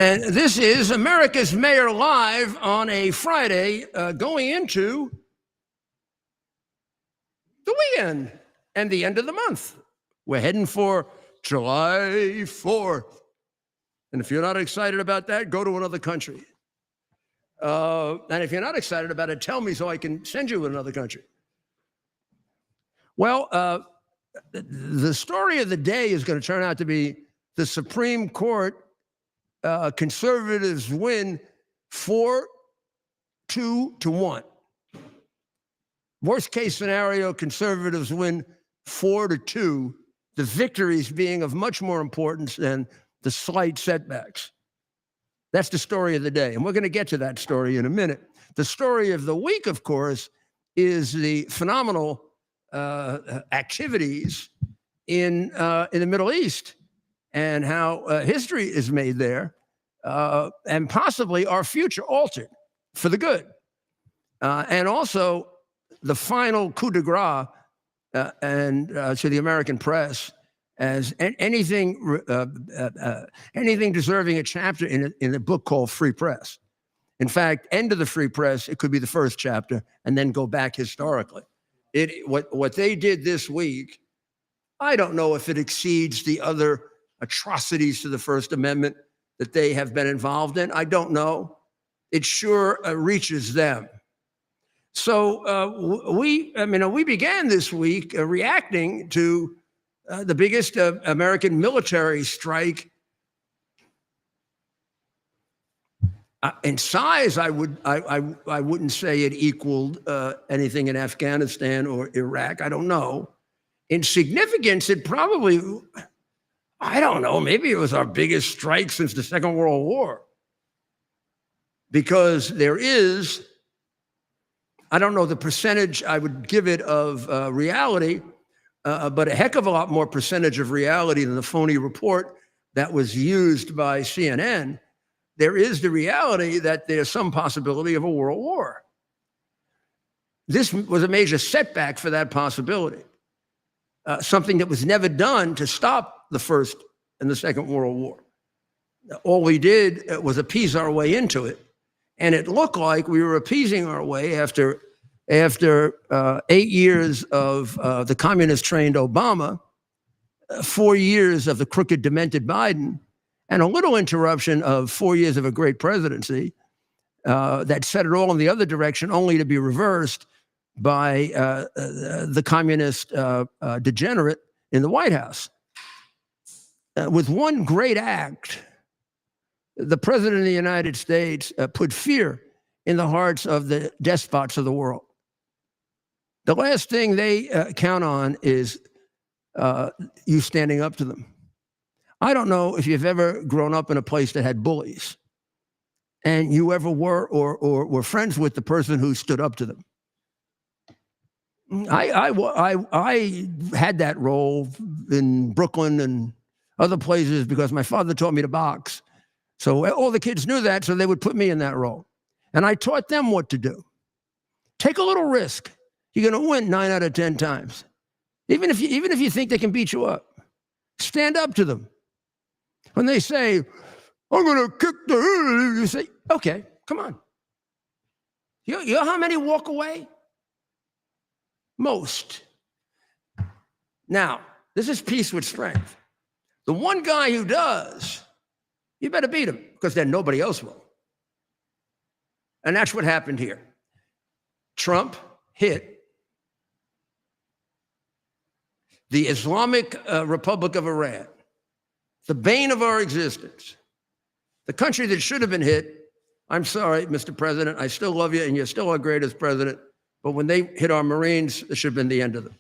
And this is America's Mayor Live on a Friday going into the weekend and the end of the month. We're heading for July 4th. And if you're not excited about that, go to another country. And if you're not excited about it, tell me so I can send you to another country. Well, the story of the day is going to turn out to be the Supreme Court conservatives win 4-2 to 1. Worst case scenario, conservatives win 4-2, the victories being of much more importance than the slight setbacks. That's the story of the day, and we're going to get to that story in a minute. The story of the week, of course, is the phenomenal activities in the Middle East and how history is made there, and possibly our future altered for the good. And also the final coup de grace and to the American press as anything deserving a chapter in a book called Free Press. In fact, end of the Free Press, it could be the first chapter and then go back historically. What they did this week, I don't know if it exceeds the other atrocities to the First Amendment that they have been involved in. I don't know. It sure reaches them. So we began this week reacting to the biggest American military strike. In size, I wouldn't say it equaled anything in Afghanistan or Iraq. I don't know. In significance, it probably, I don't know, maybe it was our biggest strike since the Second World War. Because there is, I don't know the percentage I would give it of reality, but a heck of a lot more percentage of reality than the phony report that was used by CNN. There is the reality that there's some possibility of a world war. This was a major setback for that possibility. Something that was never done to stop the First and the Second World War. All we did was appease our way into it. And it looked like we were appeasing our way after 8 years of the communist-trained Obama, 4 years of the crooked, demented Biden, and a little interruption of 4 years of a great presidency that set it all in the other direction, only to be reversed by the communist degenerate in the White House. With one great act, the president of the United States put fear in the hearts of the despots of the world. The last thing they count on is you standing up to them. I don't know if you've ever grown up in a place that had bullies and you ever were or were friends with the person who stood up to them. I had that role in Brooklyn and other places because my father taught me to box. So all the kids knew that, so they would put me in that role. And I taught them what to do. Take a little risk. You're going to win 9 out of 10 times. Even if you think they can beat you up, stand up to them. When they say, I'm going to kick the head, you say, okay, come on. You know how many walk away? Most. Now, this is peace with strength. The one guy who does, you better beat him because then nobody else will. And that's what happened here. Trump hit the Islamic Republic of Iran, the bane of our existence, the country that should have been hit. I'm sorry, Mr. President, I still love you and you're still our greatest president, but when they hit our Marines, it should have been the end of them.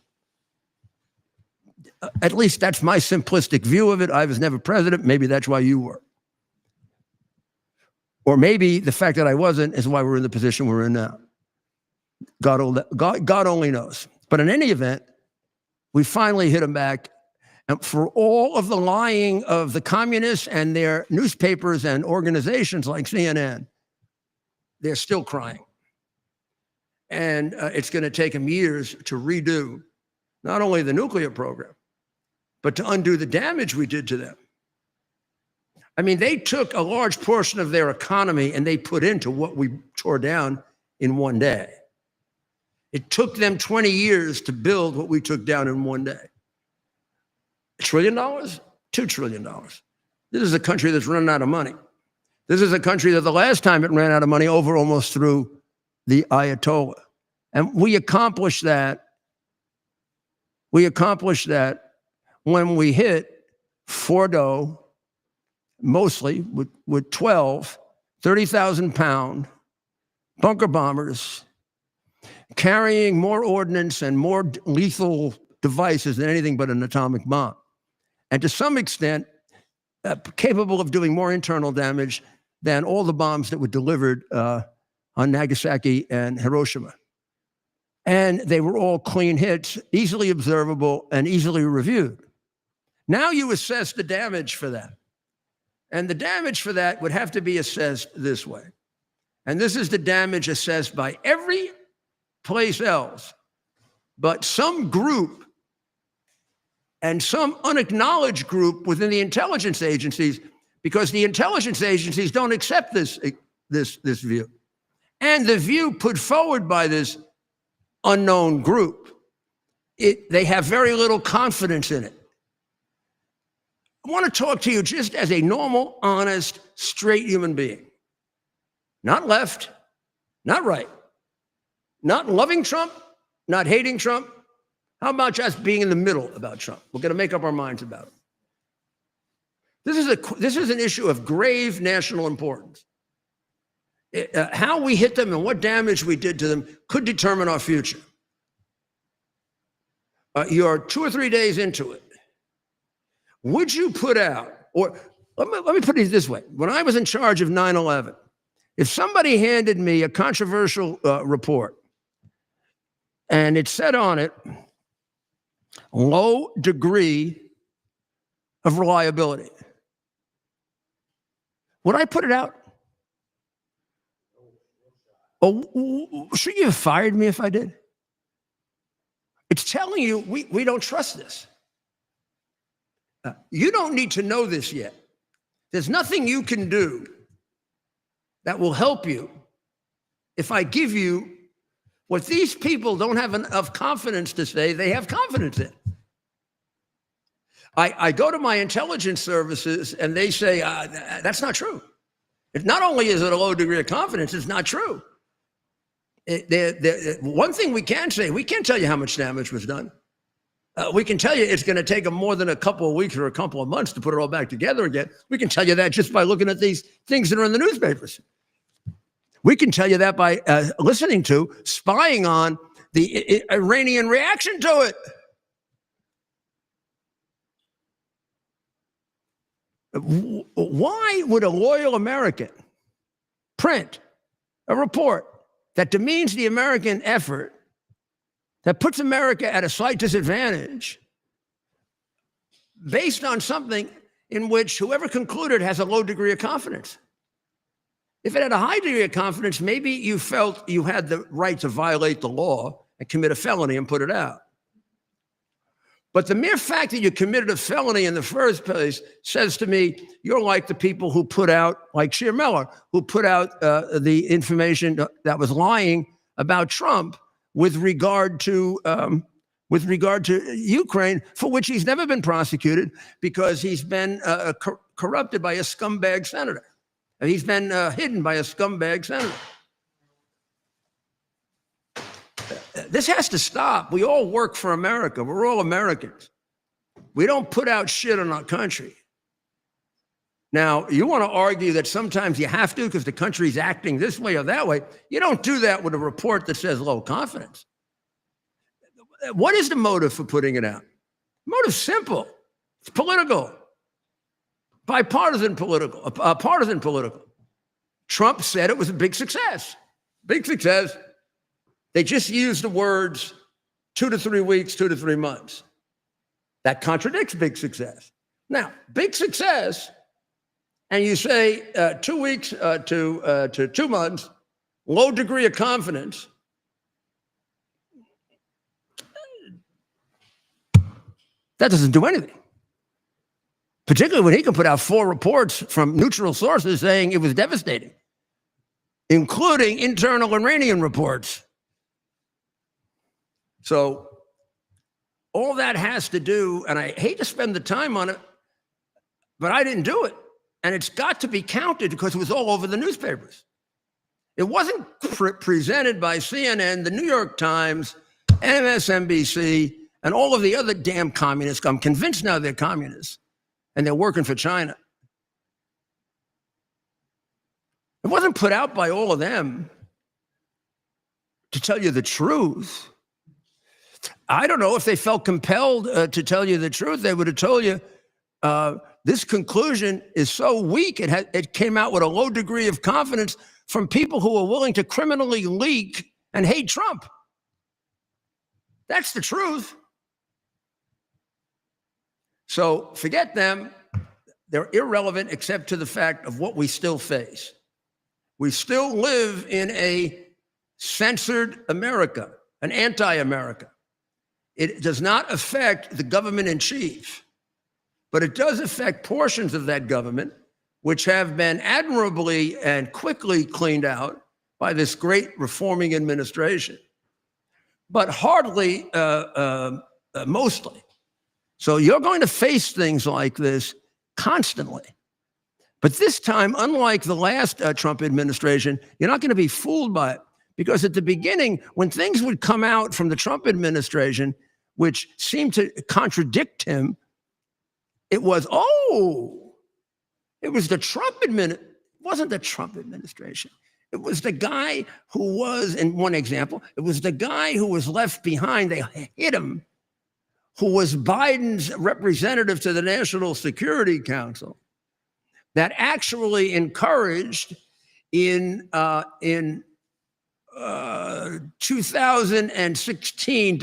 At least that's my simplistic view of it. I was never president. Maybe that's why you were. Or maybe the fact that I wasn't is why we're in the position we're in now. God only knows. But in any event, we finally hit them back. And for all of the lying of the communists and their newspapers and organizations like CNN, they're still crying. And it's going to take them years to redo not only the nuclear program, but to undo the damage we did to them. I mean, they took a large portion of their economy and they put into what we tore down in one day. It took them 20 years to build what we took down in one day. $1 trillion? $2 trillion. This is a country that's running out of money. This is a country that the last time it ran out of money almost through the Ayatollah. And we accomplished that. We accomplished that when we hit Fordo, mostly with 12 30,000-pound bunker bombers carrying more ordnance and more lethal devices than anything but an atomic bomb. And to some extent, capable of doing more internal damage than all the bombs that were delivered on Nagasaki and Hiroshima. And they were all clean hits, easily observable and easily reviewed. Now you assess the damage for that. And the damage for that would have to be assessed this way. And this is the damage assessed by every place else, but some group and some unacknowledged group within the intelligence agencies, because the intelligence agencies don't accept this view. And the view put forward by this unknown group, they have very little confidence in it. I want to talk to you just as a normal, honest, straight human being. Not left, not right. Not loving Trump, not hating Trump. How about just being in the middle about Trump? We're going to make up our minds about it. This is an issue of grave national importance. How we hit them and what damage we did to them could determine our future. You're 2 or 3 days into it. Would you put out, or let me put it this way. When I was in charge of 9/11, if somebody handed me a controversial report and it said on it, low degree of reliability, would I put it out? Oh, should you have fired me if I did? It's telling you we don't trust this. You don't need to know this yet. There's nothing you can do that will help you if I give you what these people don't have enough confidence to say they have confidence in. I go to my intelligence services and they say, that's not true. Not only is it a low degree of confidence, it's not true. One thing we can say, we can't tell you how much damage was done. We can tell you it's going to take them more than a couple of weeks or a couple of months to put it all back together again. We can tell you that just by looking at these things that are in the newspapers. We can tell you that by listening to, spying on the Iranian reaction to it. Why would a loyal American print a report that demeans the American effort, that puts America at a slight disadvantage, based on something in which whoever concluded has a low degree of confidence? If it had a high degree of confidence, maybe you felt you had the right to violate the law and commit a felony and put it out. But the mere fact that you committed a felony in the first place says to me, you're like the people who put out, like Shear Miller, who put out the information that was lying about Trump with regard to Ukraine, for which he's never been prosecuted because he's been corrupted by a scumbag senator. He's been hidden by a scumbag senator. This has to stop. We all work for America. We're all Americans. We don't put out shit on our country. Now, you want to argue that sometimes you have to because the country's acting this way or that way. You don't do that with a report that says low confidence. What is the motive for putting it out? Motive's simple. It's political. Bipartisan political, partisan political. Trump said it was a big success. Big success. They just used the words 2 to 3 weeks, 2 to 3 months. That contradicts big success. Now, big success, and you say 2 weeks to 2 months, low degree of confidence. That doesn't do anything. particularly when he can put out 4 reports from neutral sources saying it was devastating, including internal Iranian reports. So all that has to do, and I hate to spend the time on it, but I didn't do it. And it's got to be counted because it was all over the newspapers. It wasn't presented by CNN, the New York Times, MSNBC, and all of the other damn communists. I'm convinced now they're communists, and they're working for China. It wasn't put out by all of them to tell you the truth. I don't know if they felt compelled to tell you the truth. They would have told you this conclusion is so weak. It came out with a low degree of confidence from people who are willing to criminally leak and hate Trump. That's the truth. So forget them. They're irrelevant except to the fact of what we still face. We still live in a censored America, an anti-America. It does not affect the government in chief, but it does affect portions of that government, which have been admirably and quickly cleaned out by this great reforming administration, but hardly mostly. So you're going to face things like this constantly. But this time, unlike the last Trump administration, you're not going to be fooled by it. Because at the beginning, when things would come out from the Trump administration, which seemed to contradict him, it was, it was the Trump administration. It wasn't the Trump administration. It was the guy who was, in one example, it was the guy who was left behind. They hit him, who was Biden's representative to the National Security Council, that actually encouraged in 2016,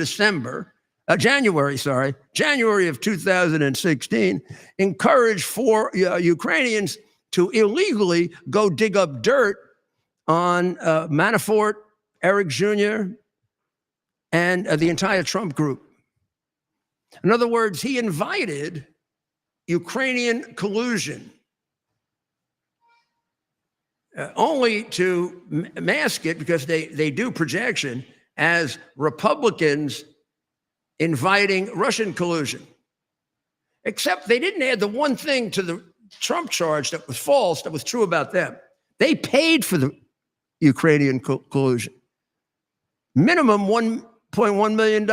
January of 2016, encouraged 4 Ukrainians to illegally go dig up dirt on Manafort, Eric Jr., and the entire Trump group. In other words, he invited Ukrainian collusion only to mask it, because they do projection as Republicans inviting Russian collusion. Except they didn't add the one thing to the Trump charge that was false, that was true about them. They paid for the Ukrainian collusion. Minimum $1.1 million.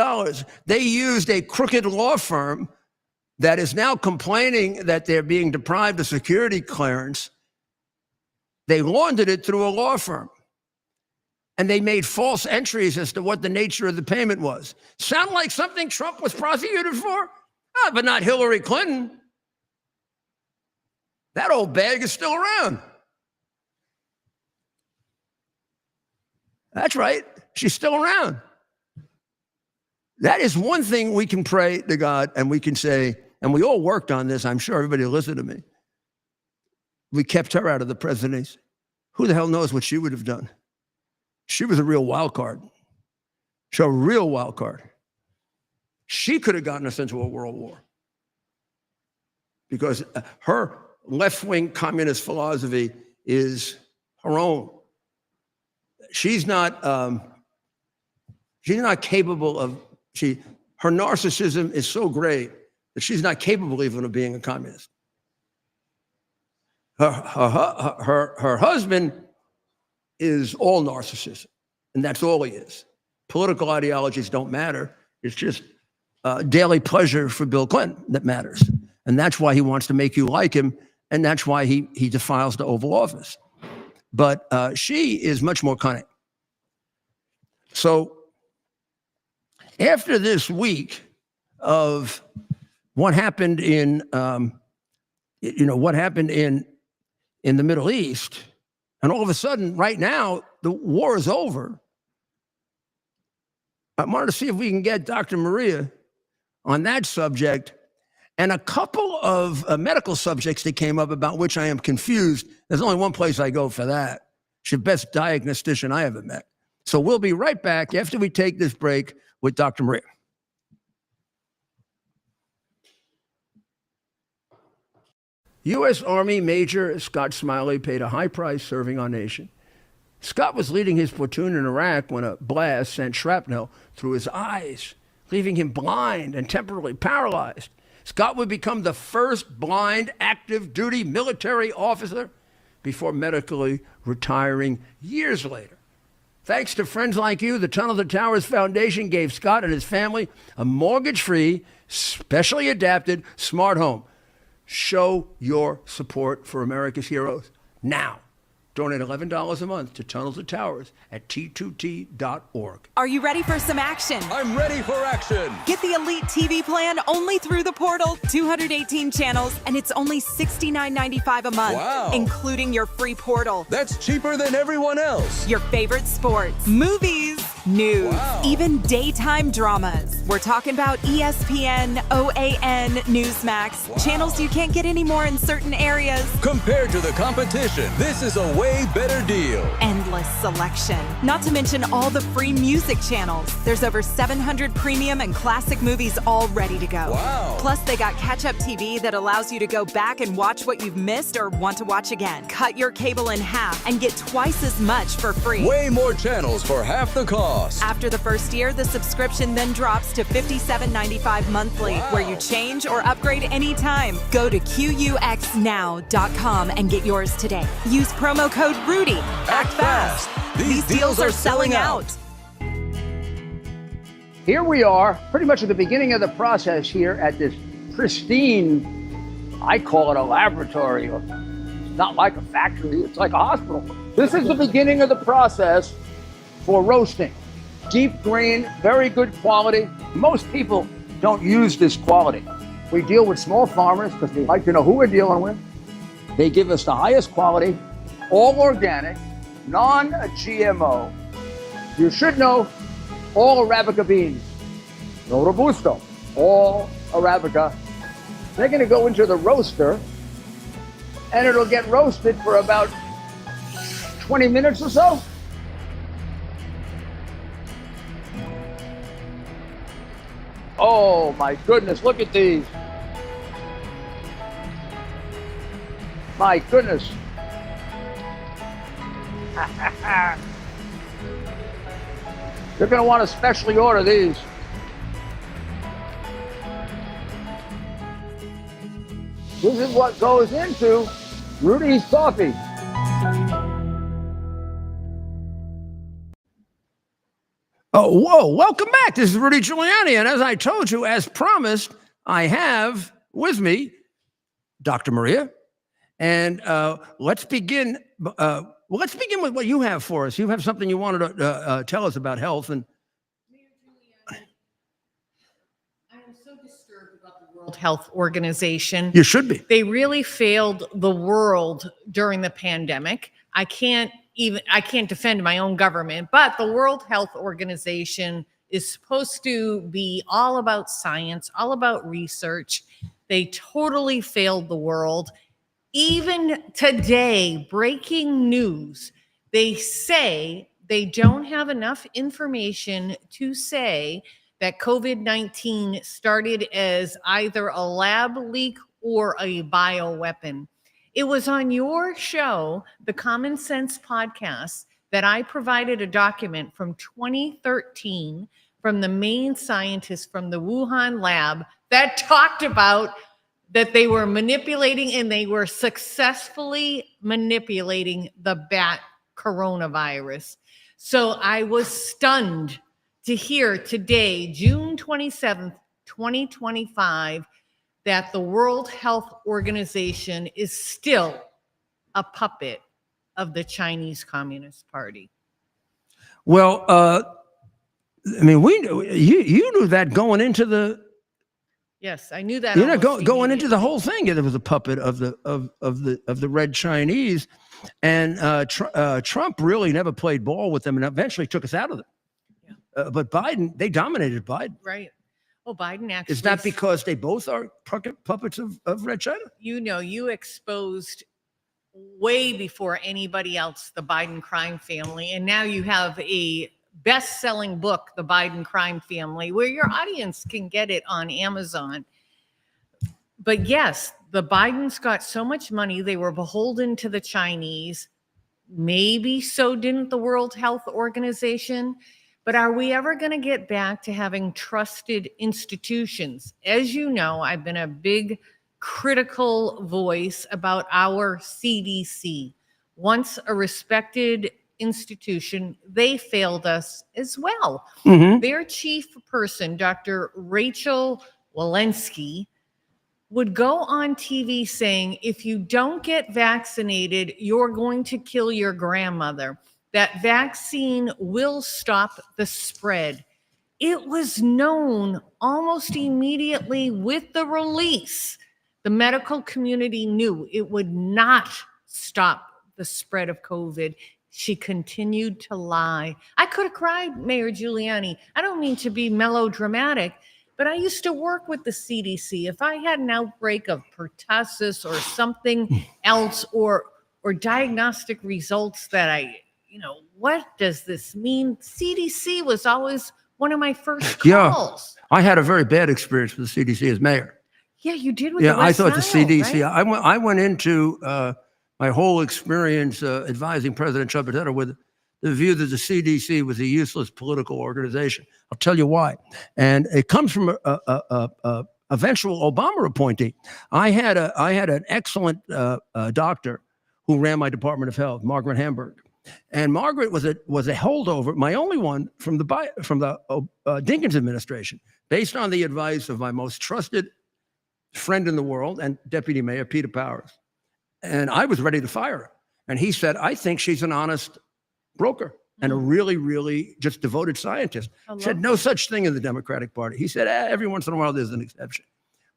They used a crooked law firm that is now complaining that they're being deprived of security clearance. They laundered it through a law firm. And they made false entries as to what the nature of the payment was. Sound like something Trump was prosecuted for? But not Hillary Clinton. That old bag is still around. That's right. She's still around. That is one thing we can pray to God, and we can say, and we all worked on this. I'm sure everybody will listen to me. We kept her out of the presidency. Who the hell knows what she would have done? She was a real wild card. She's a real wild card. She could have gotten us into a world war, because her left-wing communist philosophy is her own. She's not capable of, her narcissism is so great that she's not capable even of being a communist. Her husband is all narcissism, and that's all he is. Political ideologies don't matter. It's just daily pleasure for Bill Clinton that matters. And that's why he wants to make you like him, and that's why he defiles the Oval Office. But she is much more cunning. So after this week of what happened in, in the Middle East, and all of a sudden, right now, the war is over. I wanted to see if we can get Dr. Maria on that subject, and a couple of medical subjects that came up about which I am confused. There's only one place I go for that. She's the best diagnostician I ever met. So we'll be right back after we take this break with Dr. Maria. U.S. Army Major Scott Smiley paid a high price serving our nation. Scott was leading his platoon in Iraq when a blast sent shrapnel through his eyes, leaving him blind and temporarily paralyzed. Scott would become the first blind active duty military officer before medically retiring years later. Thanks to friends like you, the Tunnel to Towers Foundation gave Scott and his family a mortgage-free, specially adapted smart home. Show your support for America's heroes now. Donate $11 a month to Tunnel to Towers at T2T.org. Are you ready for some action? I'm ready for action. Get the Elite TV plan only through the portal. 218 channels, and it's only $69.95 a month, Wow. including your free portal. That's cheaper than everyone else. Your favorite sports, movies, news, Wow. even daytime dramas. We're talking about ESPN, OAN, Newsmax, Wow. channels you can't get anymore in certain areas. Compared to the competition, this is a way better deal. Endless selection. Not to mention all the free music channels. There's over 700 premium and classic movies all ready to go. Wow. Plus, they got catch-up TV that allows you to go back and watch what you've missed or want to watch again. Cut your cable in half and get twice as much for free. Way more channels for half the cost. After the first year, the subscription then drops to $57.95 monthly, Wow. where you change or upgrade anytime. Go to QUXNow.com and get yours today. Use promo code RUDY. Act fast. These deals are selling out. Here we are, pretty much at the beginning of the process here at this pristine, I call it a laboratory. It's not like a factory, it's like a hospital. This is the beginning of the process for roasting. Deep grain, very good quality. Most people don't use this quality. We deal with small farmers because they like to know who we're dealing with. They give us the highest quality, all organic, non-GMO. You should know all Arabica beans, no Robusto, all Arabica. They're going to go into the roaster and it'll get roasted for about 20 minutes or so. Oh my goodness, look at these. My goodness. You're going to want to specially order these. This is what goes into Rudy's coffee. Oh, whoa, welcome back. This is Rudy Giuliani. And as I told you, as promised, I have with me Dr. Maria. And let's begin. Let's begin with what you have for us. You have something you wanted to tell us about health. And I am so disturbed about the World Health Organization. you should be. They really failed the world during the pandemic. I can't defend my own government, but the World Health Organization is supposed to be all about science, all about research. They totally failed the world. Even today, breaking news, they say they don't have enough information to say that COVID-19 started as either a lab leak or a bioweapon. It was on your show, the Common Sense podcast, that I provided a document from 2013 from the main scientist from the Wuhan lab that talked about that they were manipulating, and they were successfully manipulating the bat coronavirus. So I was stunned to hear today, June 27th, 2025, that the World Health Organization is still a puppet of the Chinese Communist Party. Well, I mean, we knew you knew that going into the. Yes, I knew that. You know, going into the whole thing, it was a puppet of the Red Chinese, and Trump really never played ball with them, and eventually took us out of them. Yeah. But Biden, they dominated Biden. Right. Oh, Biden actually. Is that because they both are puppets of Red China? You know, you exposed way before anybody else the Biden crime family, and now you have a best-selling book, The Biden Crime Family, where your audience can get it on Amazon. But yes, the Bidens got so much money, they were beholden to the Chinese. Maybe so didn't the World Health Organization. But are we ever going to get back to having trusted institutions? As you know, I've been a big critical voice about our CDC. Once a respected institution, they failed us as well. Their chief person, Dr. Rachel Walensky, would go on TV saying, if you don't get vaccinated, you're going to kill your grandmother. That vaccine will stop the spread. It was known almost immediately with the release. The medical community knew it would not stop the spread of COVID. She continued to lie. I could have cried, Mayor Giuliani. I don't mean to be melodramatic, but I used to work with the CDC. If I had an outbreak of pertussis or something else, or diagnostic results that what does this mean? CDC was always one of my first calls. I had a very bad experience with the CDC as mayor. Yeah, you did with the West I thought Nile, the CDC, right? I went into my whole experience advising President Trump with the view that the CDC was a useless political organization. I'll tell you why. And it comes from a eventual Obama appointee. I had an excellent doctor who ran my Department of Health, Margaret Hamburg. And Margaret was a holdover, my only one from the Dinkins administration, based on the advice of my most trusted friend in the world and Deputy Mayor Peter Powers. And I was ready to fire her. And he said, I think she's an honest broker and a really, really just devoted scientist. Said no such thing in the Democratic Party. He said, every once in a while there's an exception.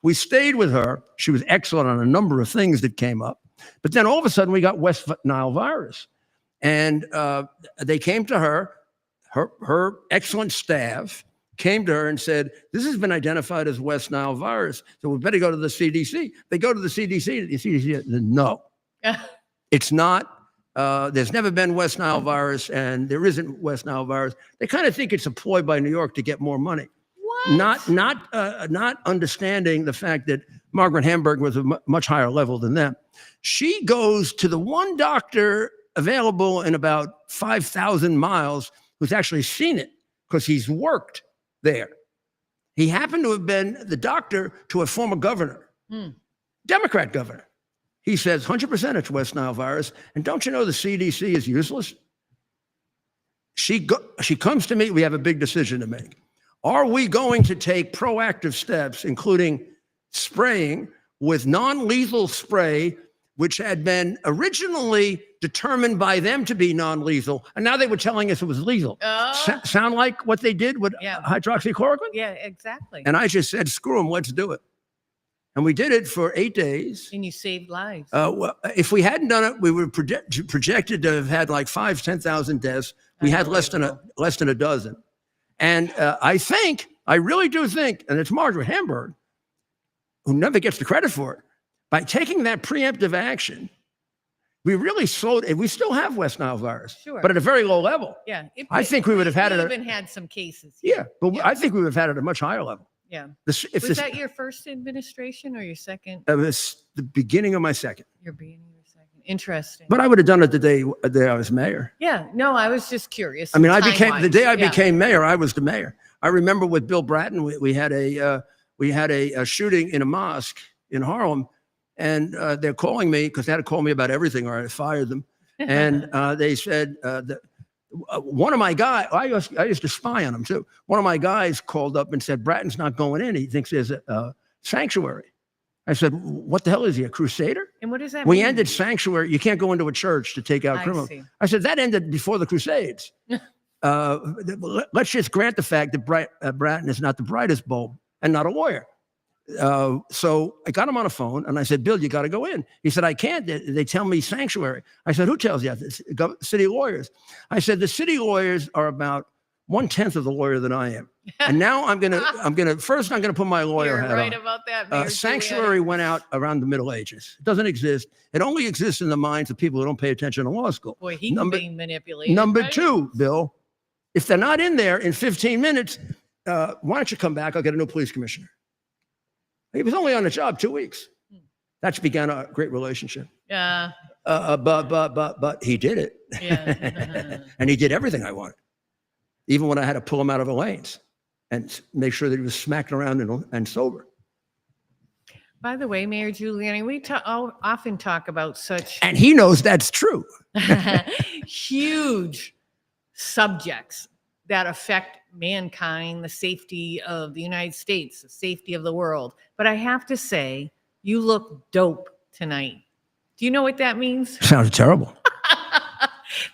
We stayed with her. She was excellent on a number of things that came up. But then all of a sudden we got West Nile virus. And they came to her excellent staff came to her and said, this has been identified as West Nile virus, so we better go to the CDC. They go to the CDC, the CDC said, no, it's not. There's never been West Nile virus, and there isn't West Nile virus. They kind of think it's a ploy by New York to get more money. What? Not understanding the fact that Margaret Hamburg was a much higher level than them. She goes to the one doctor available in about 5,000 miles who's actually seen it because he's worked there. He happened to have been the doctor to a former governor, Democrat governor. He says 100% it's West Nile virus. And don't you know the CDC is useless? She comes to me. We have a big decision to make. Are we going to take proactive steps, including spraying with non-lethal spray, which had been originally determined by them to be non-lethal, and now they were telling us it was lethal. Sound like what they did with hydroxychloroquine? Yeah, exactly. And I just said, screw them, let's do it. And we did it for 8 days. And you saved lives. Well, if we hadn't done it, we were projected to have had like 5,000 to 10,000 deaths. We had less than a dozen. And I really do think, and it's Margaret Hamburg, who never gets the credit for it, by taking that preemptive action, we really slowed it. We still have West Nile virus, but at a very low level. Yeah. I think we would have had it. We even had some cases. Yeah, but I think we would have had it at a much higher level. Yeah. Was that your first administration or your second? It was the beginning of my second. Your beginning of your second. Interesting. But I would have done it the day I was mayor. Yeah. No, I was just curious. I mean, the day I became mayor, I was the mayor. I remember with Bill Bratton, we had a shooting in a mosque in Harlem. And they're calling me because they had to call me about everything or I fired them. And they said that one of my guys, I used to spy on him too. One of my guys called up and said, Bratton's not going in. He thinks there's a sanctuary. I said, what the hell is he, a crusader? And what does that mean? We ended sanctuary. You can't go into a church to take out criminals. I said, that ended before the Crusades. Let's just grant the fact that Bratton is not the brightest bulb and not a lawyer. So I got him on a phone and I said, Bill, you got to go in. He said, I can't. They tell me sanctuary. I said, who tells you that? City lawyers. I said, the city lawyers are about 1/10 of the lawyer that I am. And now I'm going to put my lawyer hat on. You're right about that, Mayor Sanctuary went out around the Middle Ages. It doesn't exist. It only exists in the minds of people who don't pay attention to law school. Boy, he can be manipulated. Number right? 2, Bill, if they're not in there in 15 minutes, why don't you come back? I'll get a new police commissioner. He was only on the job 2 weeks. That's began a great relationship. Yeah. But he did it. Yeah. And he did everything I wanted, even when I had to pull him out of the lanes and make sure that he was smacking around and sober. By the way, Mayor Giuliani, we often talk about such And he knows that's true. huge subjects that affect mankind, the safety of the United States, the safety of the world. But I have to say, you look dope tonight. Do you know what that means? Sounds terrible.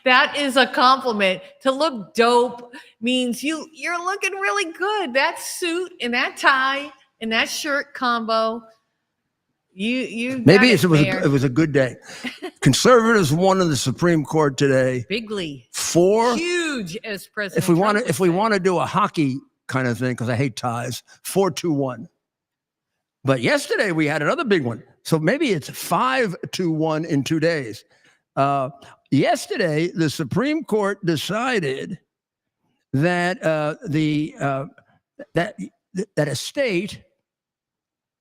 That is a compliment. To look dope means you're looking really good. That suit and that tie and that shirt combo. You Maybe got it was a good day. Conservatives won in the Supreme Court today. bigly huge, as President If we want to do a hockey kind of thing, because I hate ties, 4-2-1. But yesterday we had another big one. So maybe it's 5-2-1 in 2 days. Yesterday, the Supreme Court decided that that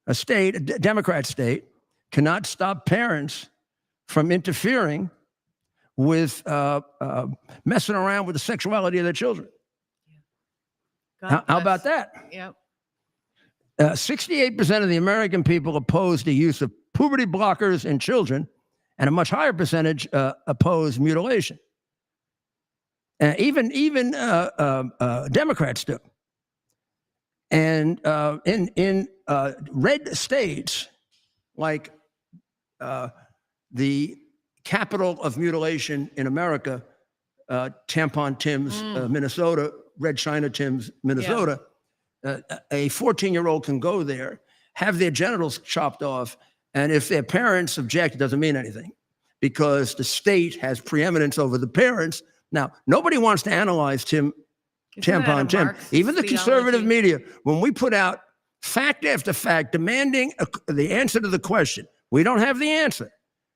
a Democrat state, cannot stop parents from interfering with messing around with the sexuality of their children. How about that? Yep. 68% of the American people oppose the use of puberty blockers in children, and a much higher percentage oppose mutilation. Even Democrats do. And in red states, like the capital of mutilation in America, Tampon Tim's, Minnesota, Red China Tim's, Minnesota, a 14-year-old can go there, have their genitals chopped off, and if their parents object, it doesn't mean anything because the state has preeminence over the parents. Now, nobody wants to analyze Tampon Tim. Even the conservative media, when we put out fact after fact demanding the answer to the question, we don't have the answer.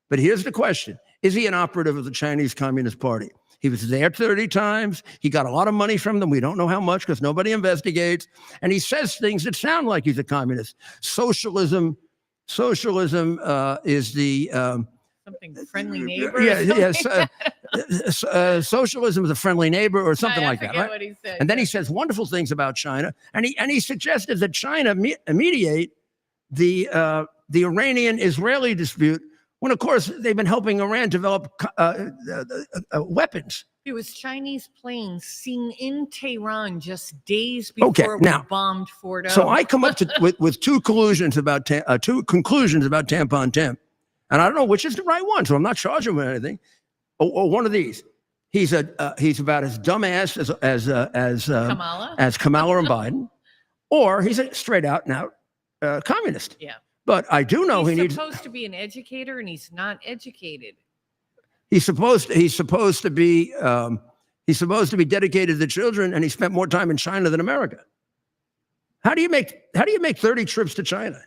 But here's the question. Is he an operative of the Chinese Communist Party? He was there 30 times. He got a lot of money from them. We don't know how much because nobody investigates. And he says things that sound like he's a communist. Socialism is the... something friendly neighbor. Yes. Socialism is a friendly neighbor or something like that, right? What he said. And then he says wonderful things about China. And he suggested that China mediate the Iranian-Israeli dispute when, of course, they've been helping Iran develop weapons. It was Chinese planes seen in Tehran just days before we bombed Fort. So I come up with two conclusions about Tampon Tim, and I don't know which is the right one. So I'm not charging him with anything. Or one of these. He's about as dumbass as Kamala and Biden, or he's a straight out and out communist. Yeah. But I do know he's supposed to be an educator, and he's not educated. He's supposed to be dedicated to the children, and he spent more time in China than America. How do you make 30 trips to China?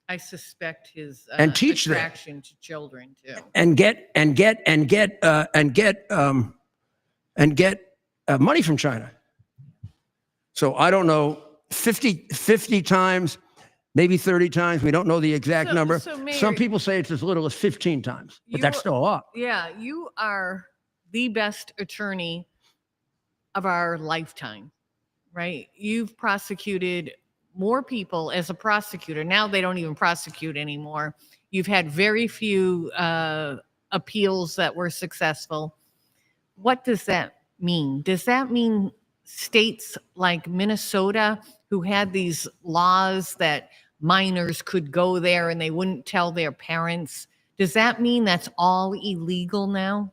I suspect his and teach attraction to children too, and get money from China. So I don't know, 50 times. Maybe 30 times. We don't know the exact number. Mayor, some people say it's as little as 15 times, but that's still a lot. Yeah, you are the best attorney of our lifetime, right? You've prosecuted more people as a prosecutor. Now they don't even prosecute anymore. You've had very few appeals that were successful. What does that mean? Does that mean states like Minnesota, who had these laws that minors could go there and they wouldn't tell their parents, does that mean that's all illegal now?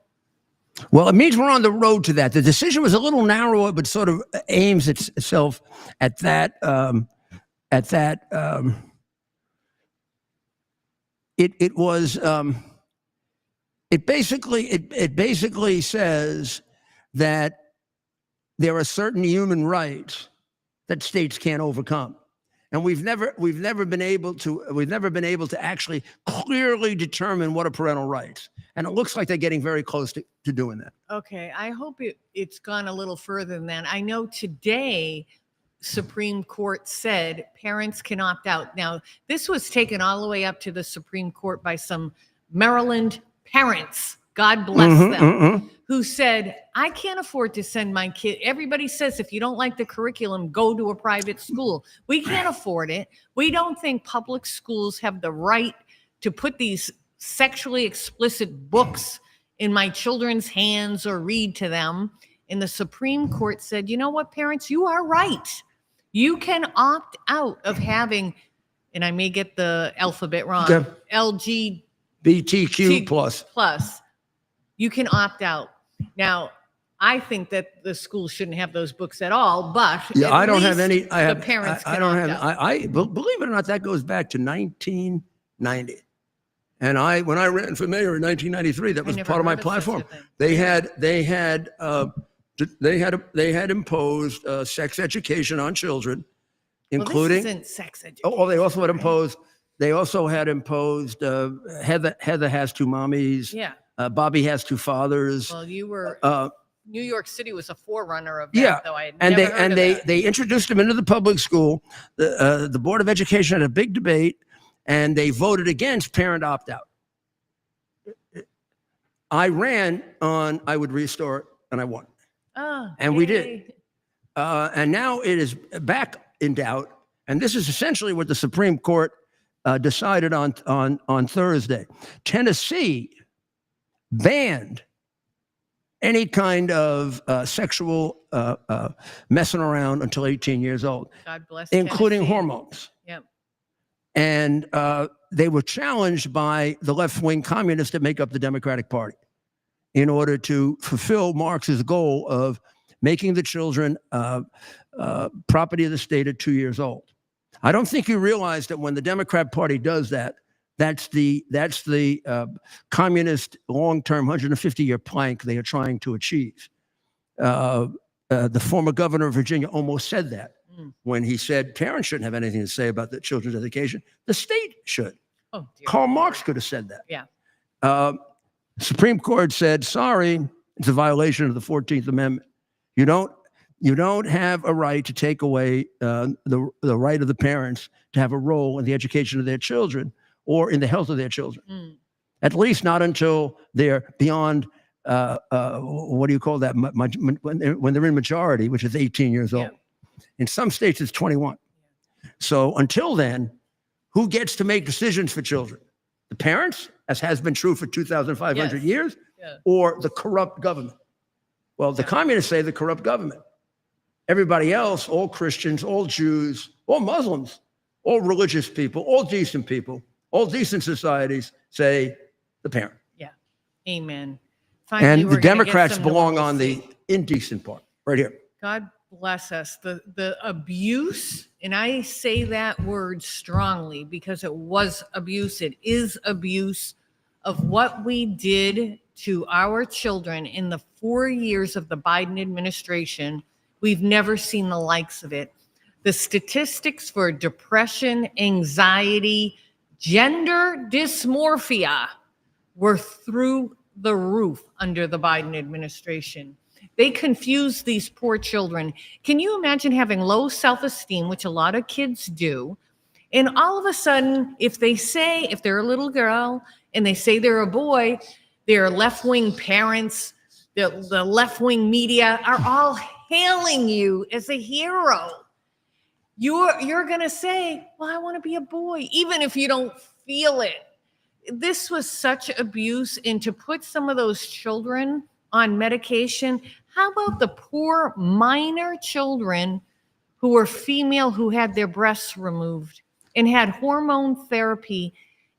Well, it means we're on the road to that. The decision was a little narrower, but sort of aims itself at that. It basically says that there are certain human rights that states can't overcome. And we've never been able to actually clearly determine what are parental rights. And it looks like they're getting very close to doing that. Okay, I hope it's gone a little further than that. I know today Supreme Court said parents can opt out. Now, this was taken all the way up to the Supreme Court by some Maryland parents, God bless them, who said, I can't afford to send my kid. Everybody says if you don't like the curriculum, go to a private school. We can't afford it. We don't think public schools have the right to put these sexually explicit books in my children's hands or read to them. And the Supreme Court said, you know what, parents, you are right. You can opt out of having, and I may get the alphabet wrong, Yeah. LGBTQ plus. You can opt out. Now, I think that the school shouldn't have those books at all, but Yeah, at I don't have least any. the parents I can don't opt have. out. Believe it or not, that goes back to 1990. And when I ran for mayor in 1993, that was never part of my heard of such a platform. thing. They had imposed sex education on children, including. Well, this isn't sex education. Oh, they also had imposed. They also had imposed. Heather has two mommies. Yeah. Bobby has two fathers. Well, you were. New York City was a forerunner of that, Yeah, though. I had and never heard of that. they introduced them into the public school. The Board of Education had a big debate, and they voted against parent opt-out. I ran on I would restore it, and I won. And we did. And now it is back in doubt. And this is essentially what the Supreme Court decided on Thursday. Tennessee banned any kind of sexual messing around until 18 years old, God bless including Tennessee. hormones. Yep. And they were challenged by the left-wing communists that make up the Democratic Party in order to fulfill Marx's goal of making the children property of the state at 2 years old. I don't think you realize that when the Democrat Party does that, that's the communist long-term 150-year plank they are trying to achieve. The former governor of Virginia almost said that when he said parents shouldn't have anything to say about the children's education. The state should. Oh, dear. Karl Marx could have said that. Yeah. Supreme Court said, sorry, it's a violation of the 14th Amendment. You don't have a right to take away the right of the parents to have a role in the education of their children or in the health of their children. At least not until they're beyond, what do you call that? When they're in majority, which is 18 years old. Yeah. In some states, it's 21. So until then, who gets to make decisions for children? The parents, as has been true for 2,500 years, or the corrupt government? Well, the communists say the corrupt government. Everybody else, all Christians, all Jews, all Muslims, all religious people, all decent societies say the parent. Yeah. Amen. And the Democrats belong on the indecent part, right here. God bless us. The abuse, and I say that word strongly because it was abuse. It is abuse of what we did to our children in the 4 years of the Biden administration. We've never seen the likes of it. The statistics for depression, anxiety, gender dysmorphia were through the roof under the Biden administration. They confused these poor children. Can you imagine having low self-esteem, which a lot of kids do, and all of a sudden, if they're a little girl and they say they're a boy, their left-wing parents, the left-wing media are all hailing you as a hero. You're going to say, well, I want to be a boy, even if you don't feel it. This was such abuse, and to put some of those children on medication. How about the poor minor children who were female who had their breasts removed and had hormone therapy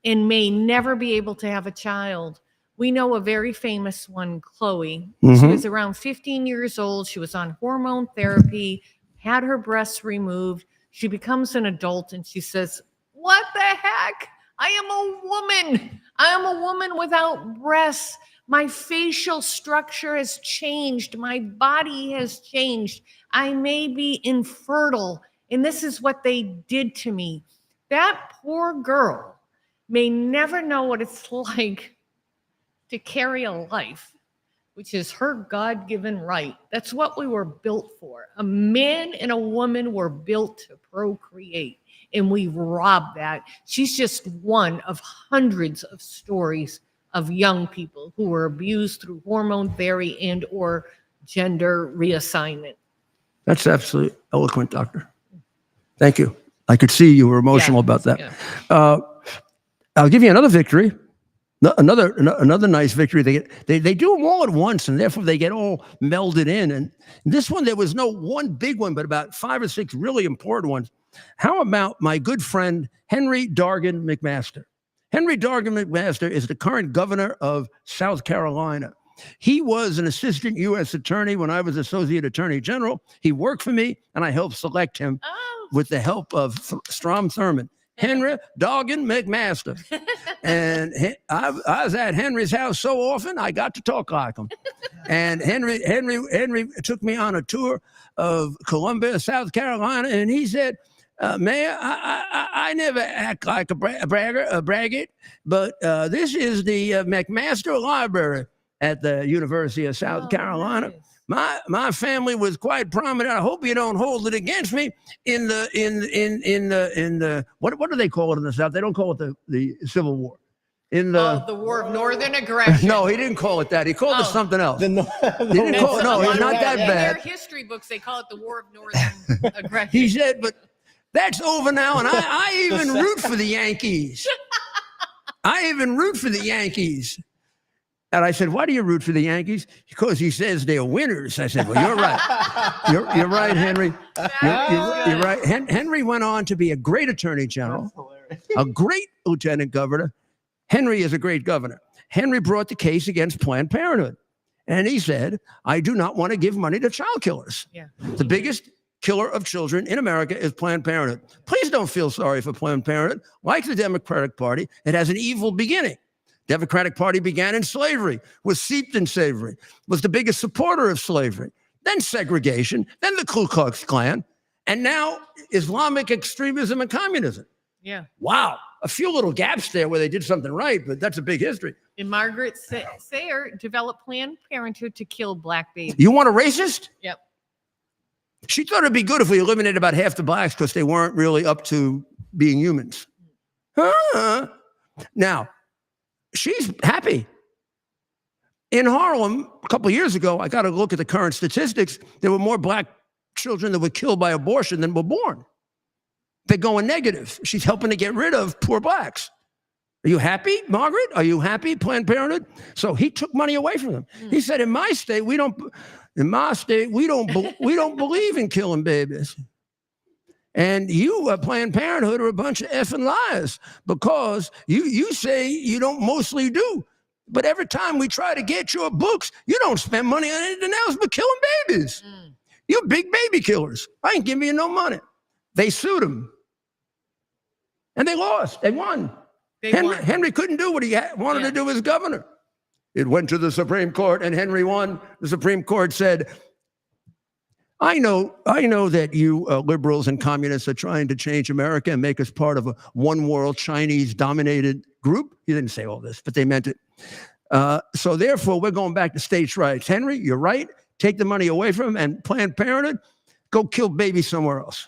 and may never be able to have a child? We know a very famous one, Chloe. She was around 15 years old. She was on hormone therapy, had her breasts removed. She becomes an adult and she says, what the heck? I am a woman. I am a woman without breasts. My facial structure has changed. My body has changed. I may be infertile. And this is what they did to me. That poor girl may never know what it's like to carry a life which is her God-given right. That's what we were built for. A man and a woman were built to procreate, and we robbed that. She's just one of hundreds of stories of young people who were abused through hormone therapy and or gender reassignment. That's absolutely eloquent, Doctor. Thank you. I could see you were emotional about that. Yeah. I'll give you another victory. Another nice victory. They do them all at once, and therefore they get all melded in. And this one, there was no one big one, but about 5 or 6 really important ones. How about my good friend Henry Dargan McMaster? Henry Dargan McMaster is the current governor of South Carolina. He was an assistant U.S. attorney when I was associate attorney general. He worked for me, and I helped select him with the help of Strom Thurmond. Henry Dargan McMaster. And I was at Henry's house so often, I got to talk like him. And Henry took me on a tour of Columbia, South Carolina, and he said, Mayor, I never act like a braggart, but this is the McMaster Library at the University of South Carolina. Nice. My family was quite prominent. I hope you don't hold it against me in the what do they call it in the South? They don't call it the Civil War. In the War of Northern Aggression. No, he didn't call it that. He called it something else. He didn't call it. No, it's not that In their bad. history books, they call it the War of Northern Aggression. He said, but that's over now, and I even root for the Yankees. I even root for the Yankees. And I said, why do you root for the Yankees? Because he says they're winners. I said, well, you're right. You're right, Henry. You're right. Henry went on to be a great attorney general, a great lieutenant governor. Henry is a great governor. Henry brought the case against Planned Parenthood. And he said, I do not want to give money to child killers. Yeah. The biggest killer of children in America is Planned Parenthood. Please don't feel sorry for Planned Parenthood. Like the Democratic Party, it has an evil beginning. Democratic Party began in slavery, was seeped in slavery, was the biggest supporter of slavery, then segregation, then the Ku Klux Klan, and now Islamic extremism and communism. Yeah. Wow. A few little gaps there where they did something right, but that's a big history. And Margaret Sanger developed Planned Parenthood to kill black babies. You want a racist? Yep. She thought it'd be good if we eliminated about half the blacks because they weren't really up to being humans. Now, she's happy. In Harlem, a couple of years ago, I got to look at the current statistics. There were more black children that were killed by abortion than were born. They're going negative. She's helping to get rid of poor blacks. Are you happy, Margaret? Are you happy, Planned Parenthood? So he took money away from them. He said, in my state, we don't believe in killing babies. And you, Planned Parenthood, are a bunch of effing liars because you say you don't mostly do. But every time we try to get your books, you don't spend money on anything else but killing babies. You're big baby killers. I ain't giving you no money. They sued him. And they lost. They won. Henry couldn't do what he wanted to do as governor. It went to the Supreme Court and Henry won. The Supreme Court said, I know that you liberals and communists are trying to change America and make us part of a one world Chinese dominated group. He didn't say all this, but they meant it. So therefore, we're going back to states' rights. Henry, you're right. Take the money away from him and Planned Parenthood, go kill babies somewhere else,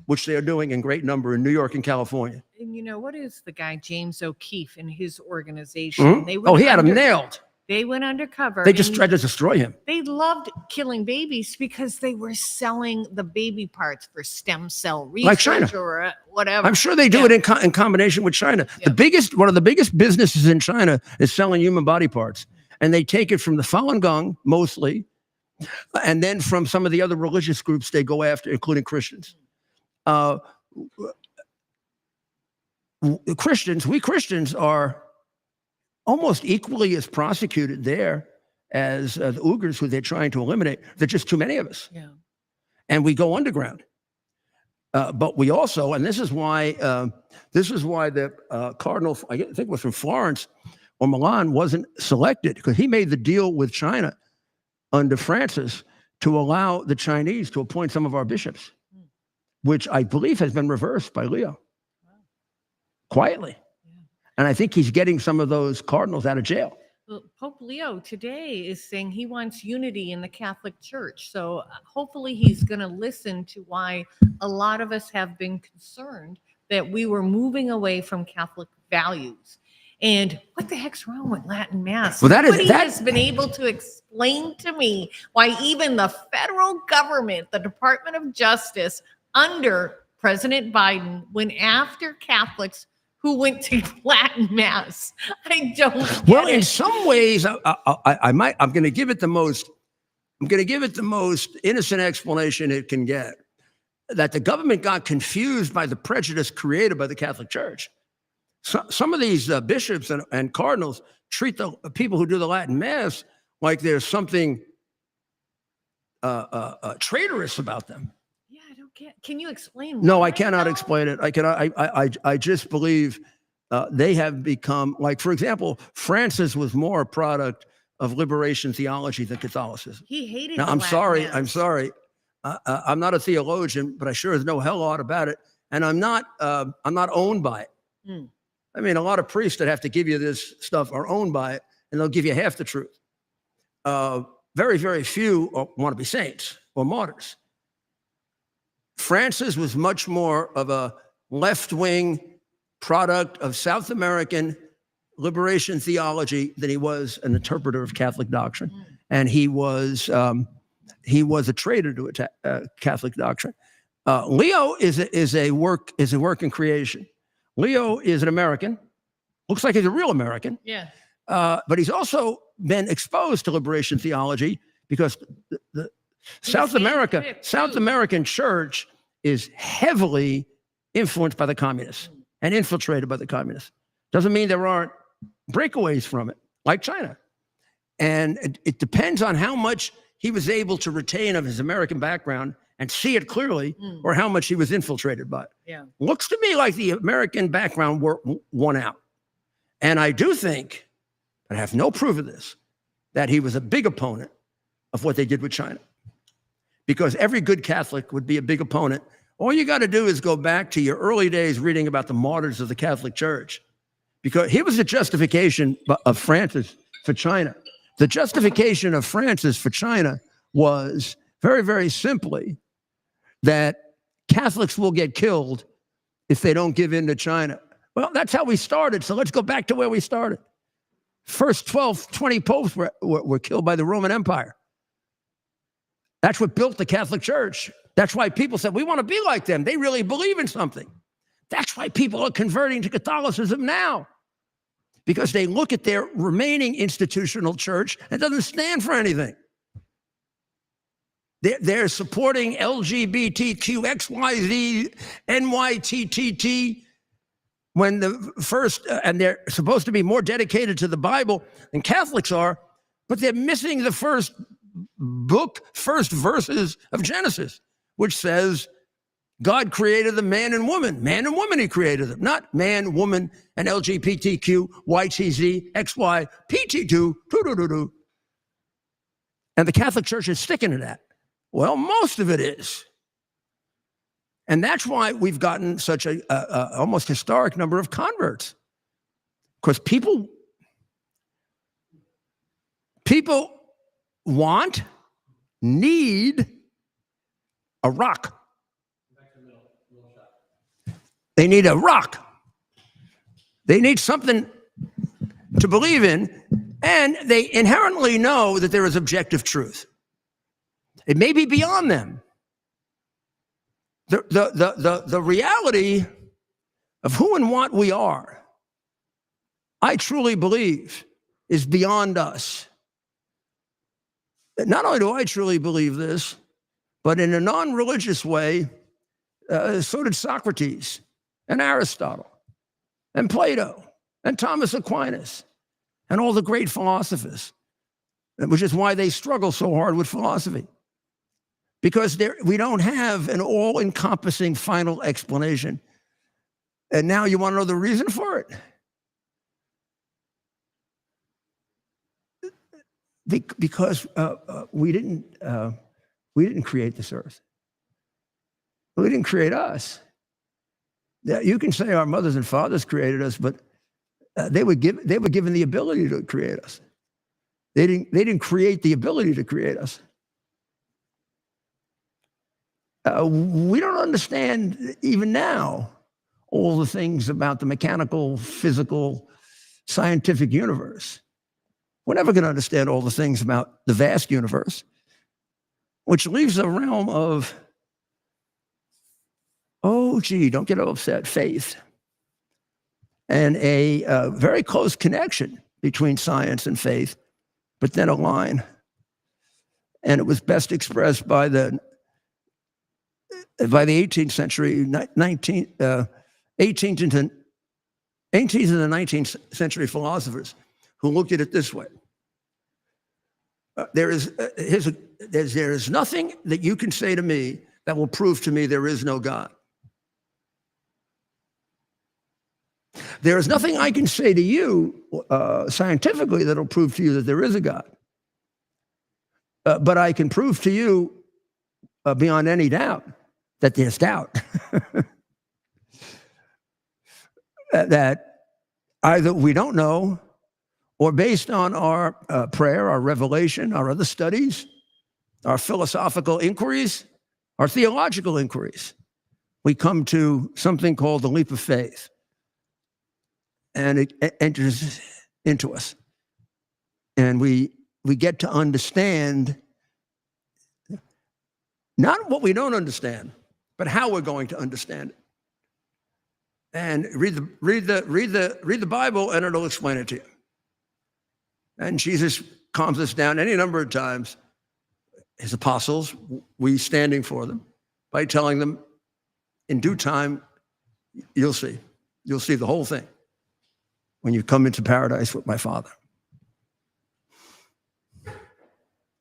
which they are doing in great number in New York and California. And you know, what is the guy, James O'Keefe, and his organization? They He had him nailed. They went undercover. They just tried to destroy him. They loved killing babies because they were selling the baby parts for stem cell research, Like China. or whatever. I'm sure they do it in combination with China. Yeah. One of the biggest businesses in China is selling human body parts. And they take it from the Falun Gong, mostly, and then from some of the other religious groups they go after, including Christians. We Christians are almost equally as prosecuted there as the Uyghurs, who they're trying to eliminate. There are just too many of us. Yeah. And we go underground. But we also, and this is why the Cardinal, I think it was from Florence or Milan, wasn't selected, because he made the deal with China under Francis to allow the Chinese to appoint some of our bishops, which I believe has been reversed by Leo. Quietly. And I think he's getting some of those cardinals out of jail. Well, Pope Leo today is saying he wants unity in the Catholic Church. So hopefully he's going to listen to why a lot of us have been concerned that we were moving away from Catholic values. And what the heck's wrong with Latin Mass? Well, Nobody has been able to explain to me why even the federal government, the Department of Justice, under President Biden, went after Catholics who went to Latin Mass. I don't get Well, it. in some ways, I'm going to give it the most innocent explanation it can get. That the government got confused by the prejudice created by the Catholic Church. Some of these bishops and cardinals treat the people who do the Latin Mass like there's something traitorous about them. Yeah, I don't get. Can you explain? No, why, I cannot though? explain it. I just believe they have become, like, for example, Francis was more a product of liberation theology than Catholicism. He hated. Now, the I'm Latin sorry. Mass. I'm sorry. I'm not a theologian, but I sure know a hell of a lot about it, and I'm not owned by it. Mm. I mean, a lot of priests that have to give you this stuff are owned by it, and they'll give you half the truth. Very, very few want to be saints or martyrs. Francis was much more of a left-wing product of South American liberation theology than he was an interpreter of Catholic doctrine, and he was a traitor to Catholic doctrine. Leo is a work in creation. Leo is an American, looks like he's a real American, Yeah. but he's also been exposed to liberation theology because the South American church is heavily influenced by the communists and infiltrated by the communists. Doesn't mean there aren't breakaways from it, like China. And it depends on how much he was able to retain of his American background and see it clearly, or how much he was infiltrated by it. Yeah. Looks to me like the American background won out. And I do think, but I have no proof of this, that he was a big opponent of what they did with China. Because every good Catholic would be a big opponent. All you got to do is go back to your early days reading about the martyrs of the Catholic Church. Because here was the justification of Francis for China. The justification of Francis for China was very, very simply that Catholics will get killed if they don't give in to China. Well, that's how we started. So let's go back to where we started. First 12, 20 popes were killed by the Roman Empire. That's what built the Catholic Church. That's why people said, we want to be like them. They really believe in something. That's why people are converting to Catholicism now. Because they look at their remaining institutional church and it doesn't stand for anything. They're supporting LGBTQ, XYZ, NYTTT, when the first, and they're supposed to be more dedicated to the Bible than Catholics are, but they're missing the first verses of Genesis, which says God created the man and woman. Man and woman he created them, not man, woman, and LGBTQ, YTZ, XY, PT2, and the Catholic Church is sticking to that. Well, most of it is. And that's why we've gotten such a almost historic number of converts. Because people need a rock. They need a rock. They need something to believe in, and they inherently know that there is objective truth. It may be beyond them. The reality of who and what we are, I truly believe, is beyond us. Not only do I truly believe this, but in a non-religious way, so did Socrates and Aristotle and Plato and Thomas Aquinas and all the great philosophers, which is why they struggle so hard with philosophy. Because we don't have an all-encompassing final explanation. And now you want to know the reason for it? Because we didn't create this earth. We didn't create us. You can say our mothers and fathers created us, but they were given the ability to create us. They didn't create the ability to create us. We don't understand even now all the things about the mechanical, physical, scientific universe. We're never going to understand all the things about the vast universe, which leaves a realm of, oh, gee, don't get upset, faith, and a very close connection between science and faith, but then a line. And it was best expressed by the 18th century, 18th and the 19th century philosophers who looked at it this way. There is nothing that you can say to me that will prove to me there is no God. There is nothing I can say to you scientifically that will prove to you that there is a God. But I can prove to you beyond any doubt that there's doubt. That either we don't know, or based on our prayer, our revelation, our other studies, our philosophical inquiries, our theological inquiries, we come to something called the leap of faith. And it enters into us. And we get to understand not what we don't understand, but how we're going to understand it. And read the Bible, and it'll explain it to you. And Jesus calms us down any number of times, his apostles, we standing for them, by telling them, in due time, you'll see the whole thing when you come into paradise with my Father.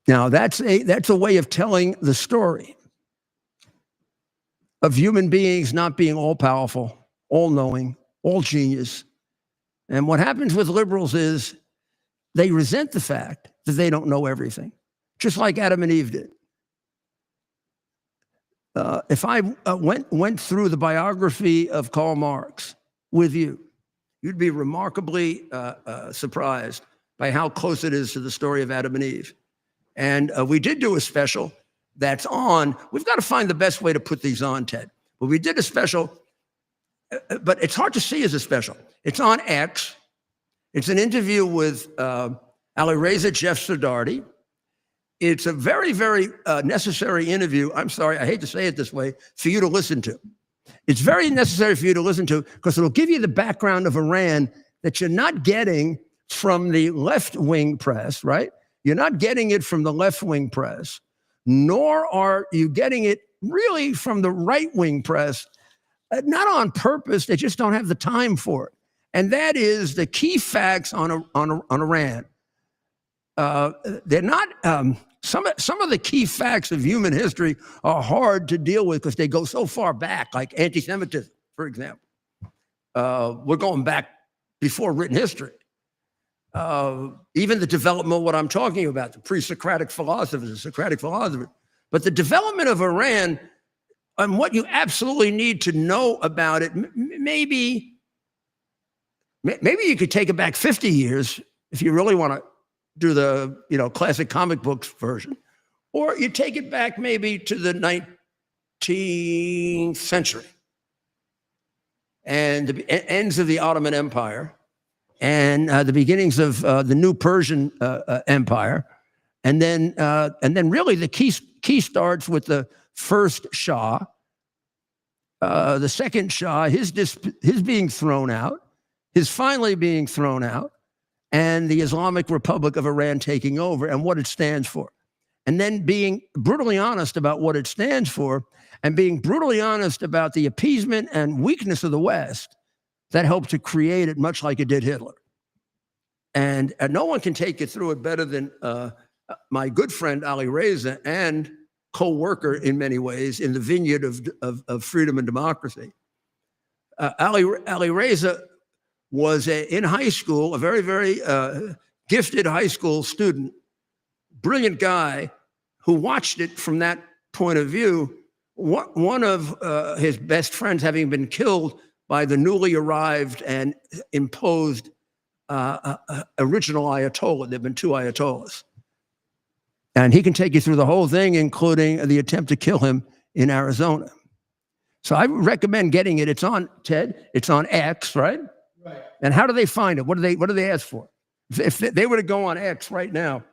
Now, that's a way of telling the story of human beings not being all-powerful, all-knowing, all-genius. And what happens with liberals is they resent the fact that they don't know everything, just like Adam and Eve did. If I went through the biography of Karl Marx with you, you'd be remarkably surprised by how close it is to the story of Adam and Eve. And we did do a special that's on. We've got to find the best way to put these on, Ted. But we did a special, but it's hard to see as a special. It's on X. It's an interview with Ali Reza, Jeff Sardardi. It's a very, very necessary interview. I'm sorry, I hate to say it this way, for you to listen to. It's very necessary for you to listen to because it'll give you the background of Iran that you're not getting from the left-wing press, right? You're not getting it from the left-wing press, nor are you getting it really from the right-wing press, not on purpose. They just don't have the time for it. And that is the key facts on Iran. They're not, some of the key facts of human history are hard to deal with because they go so far back, like anti-Semitism, for example. We're going back before written history. Even the development of what I'm talking about, the pre-Socratic philosophers, the Socratic philosophers. But the development of Iran and what you absolutely need to know about it, maybe you could take it back 50 years if you really want to do the classic comic books version, or you take it back maybe to the 19th century and the ends of the Ottoman Empire and the beginnings of the new Persian Empire, and then really the key starts with the first Shah, the second Shah, his being thrown out, his finally being thrown out, and the Islamic Republic of Iran taking over and what it stands for. And then being brutally honest about what it stands for and being brutally honest about the appeasement and weakness of the West that helped to create it, much like it did Hitler. And no one can take you through it better than my good friend Ali Reza and co-worker in many ways in the vineyard of freedom and democracy. Ali Reza was in high school, a very, very gifted high school student, brilliant guy who watched it from that point of view. One of his best friends having been killed by the newly arrived and imposed original Ayatollah. There've been 2 Ayatollahs. And he can take you through the whole thing, including the attempt to kill him in Arizona. So I recommend getting it. It's on, Ted, it's on X, right? Right. And how do they find it? What do they ask for? If they were to go on X right now,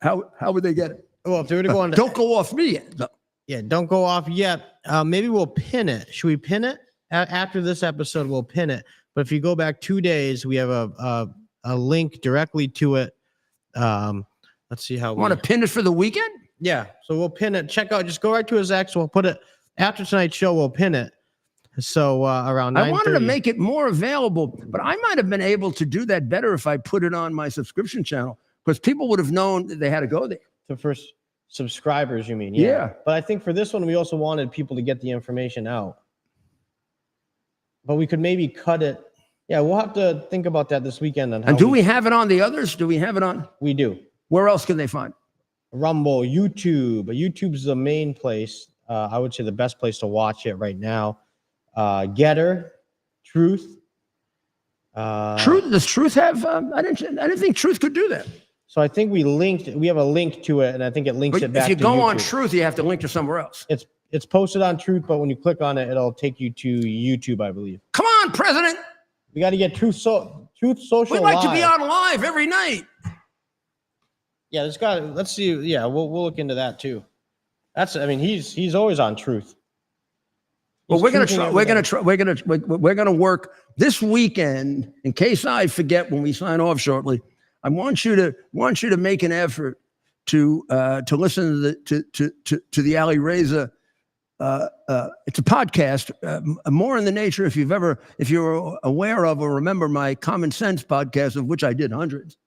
how would they get it? Well, if they were to go on, Don't go off me yet. No. yeah, don't go off yet. Maybe we'll pin it. Should we pin it? After this episode, we'll pin it. But if you go back 2 days, we have a link directly to it. Let's see how we Want to pin it for the weekend? Yeah, so we'll pin it. Check out. Just go right to his X. We'll put it after tonight's show. We'll pin it. So around 9:30. I wanted to make it more available, but I might have been able to do that better if I put it on my subscription channel, because people would have known that they had to go there. the first subscribers, you mean? Yeah. But I think for this one, we also wanted people to get the information out. But we could maybe cut it. Yeah, we'll have to think about that this weekend. On how And do we have it on the others? Do we have it on? We do. Where else can they find it? Rumble, YouTube. YouTube's the main place. I would say the best place to watch it right now. Getter, Truth. Truth? Does Truth have? I didn't think Truth could do that. So I think we have a link to it, and I think it links But it back if you to go on YouTube. Truth, you have to link to somewhere else. It's posted on Truth, but when you click on it, it'll take you to YouTube, I believe. Come on, President. We got to get Truth Social We'd like to Live. be on live every night. Yeah, let's see. Yeah, we'll look into that too. He's always on Truth. Well, He's we're gonna truthing try. every day. We're gonna work this weekend. In case I forget when we sign off shortly, I want you to make an effort to listen to the Ali Reza. It's a podcast, more in the nature, if you're aware of or remember my Common Sense podcast, of which I did hundreds.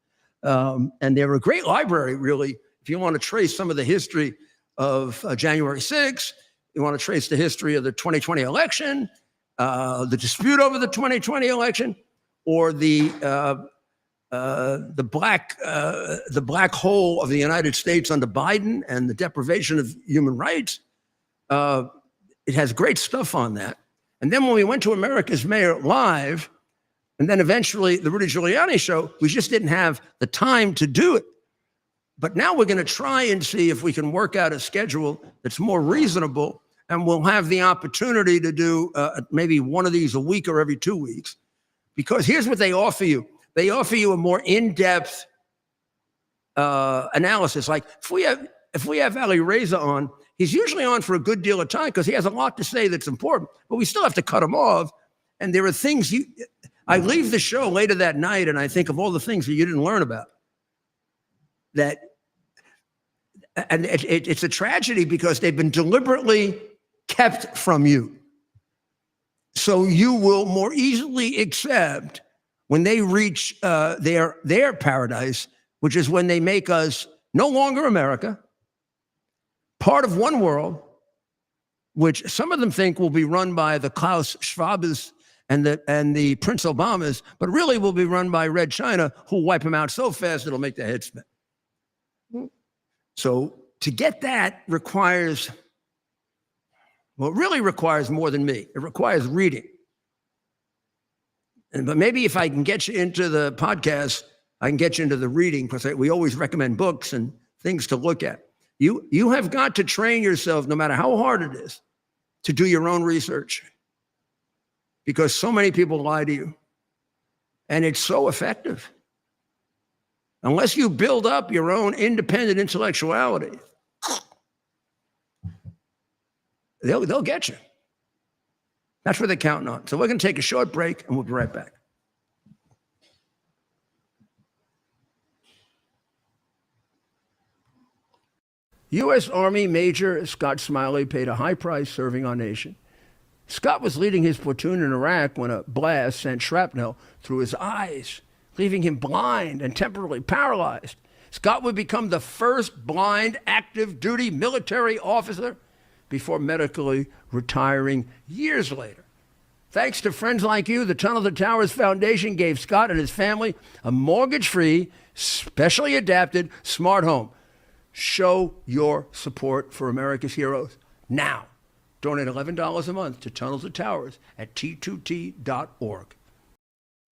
And they're a great library, really, if you want to trace some of the history of January 6th, you want to trace the history of the 2020 election, the dispute over the 2020 election, or the black hole of the United States under Biden and the deprivation of human rights. It has great stuff on that. And then when we went to America's Mayor Live, and then eventually the Rudy Giuliani show, we just didn't have the time to do it. But now we're going to try and see if we can work out a schedule that's more reasonable, and we'll have the opportunity to do maybe one of these a week or every 2 weeks. Because here's what they offer you. They offer you a more in-depth analysis. Like if we have Ali Reza on, he's usually on for a good deal of time because he has a lot to say that's important, but we still have to cut him off. And there are things I leave the show later that night and I think of all the things that you didn't learn about. And it's a tragedy because they've been deliberately kept from you. So you will more easily accept when they reach their paradise, which is when they make us no longer America, part of one world, which some of them think will be run by the Klaus Schwabs and the Prince Obamas, but really will be run by Red China, who'll wipe them out so fast it'll make their head spin. So to get that it really requires more than me. It requires reading. But maybe if I can get you into the podcast, I can get you into the reading, because we always recommend books and things to look at. You have got to train yourself, no matter how hard it is, to do your own research, because so many people lie to you, and it's so effective. Unless you build up your own independent intellectuality, they'll get you. That's what they're counting on. So we're going to take a short break, and we'll be right back. U.S. Army Major Scott Smiley paid a high price serving our nation. Scott was leading his platoon in Iraq when a blast sent shrapnel through his eyes, leaving him blind and temporarily paralyzed. Scott would become the first blind active duty military officer before medically retiring years later. Thanks to friends like you, the Tunnel to Towers Foundation gave Scott and his family a mortgage-free, specially adapted smart home. Show your support for America's heroes now. Donate $11 a month to Tunnel to Towers at T2T.org.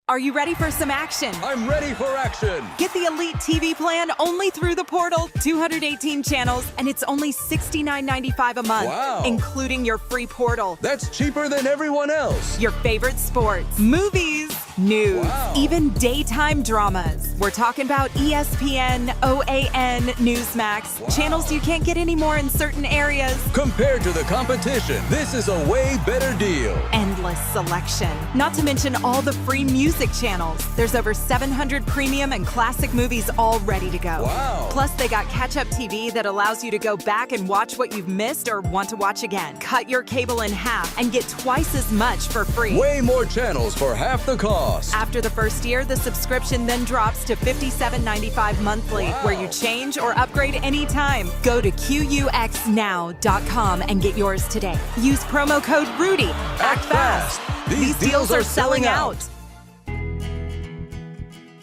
Are you ready for some action? I'm ready for action. Get the Elite TV plan only through the portal. 218 channels, and it's only $69.95 a month, Wow. including your free portal. That's cheaper than everyone else. Your favorite sports, movies, news, Wow. even daytime dramas. We're talking about ESPN, OAN, Newsmax, Wow. channels you can't get anymore in certain areas. Compared to the competition, this is a way better deal. Endless selection. Not to mention all the free music channels. There's over 700 premium and classic movies all ready to go. Wow. Plus, they got catch-up TV that allows you to go back and watch what you've missed or want to watch again. Cut your cable in half and get twice as much for free. Way more channels for half the cost. After the first year, the subscription then drops to $57.95 monthly, Wow. where you change or upgrade anytime. Go to QUXNow.com and get yours today. Use promo code RUDY. Act fast. These deals are selling out.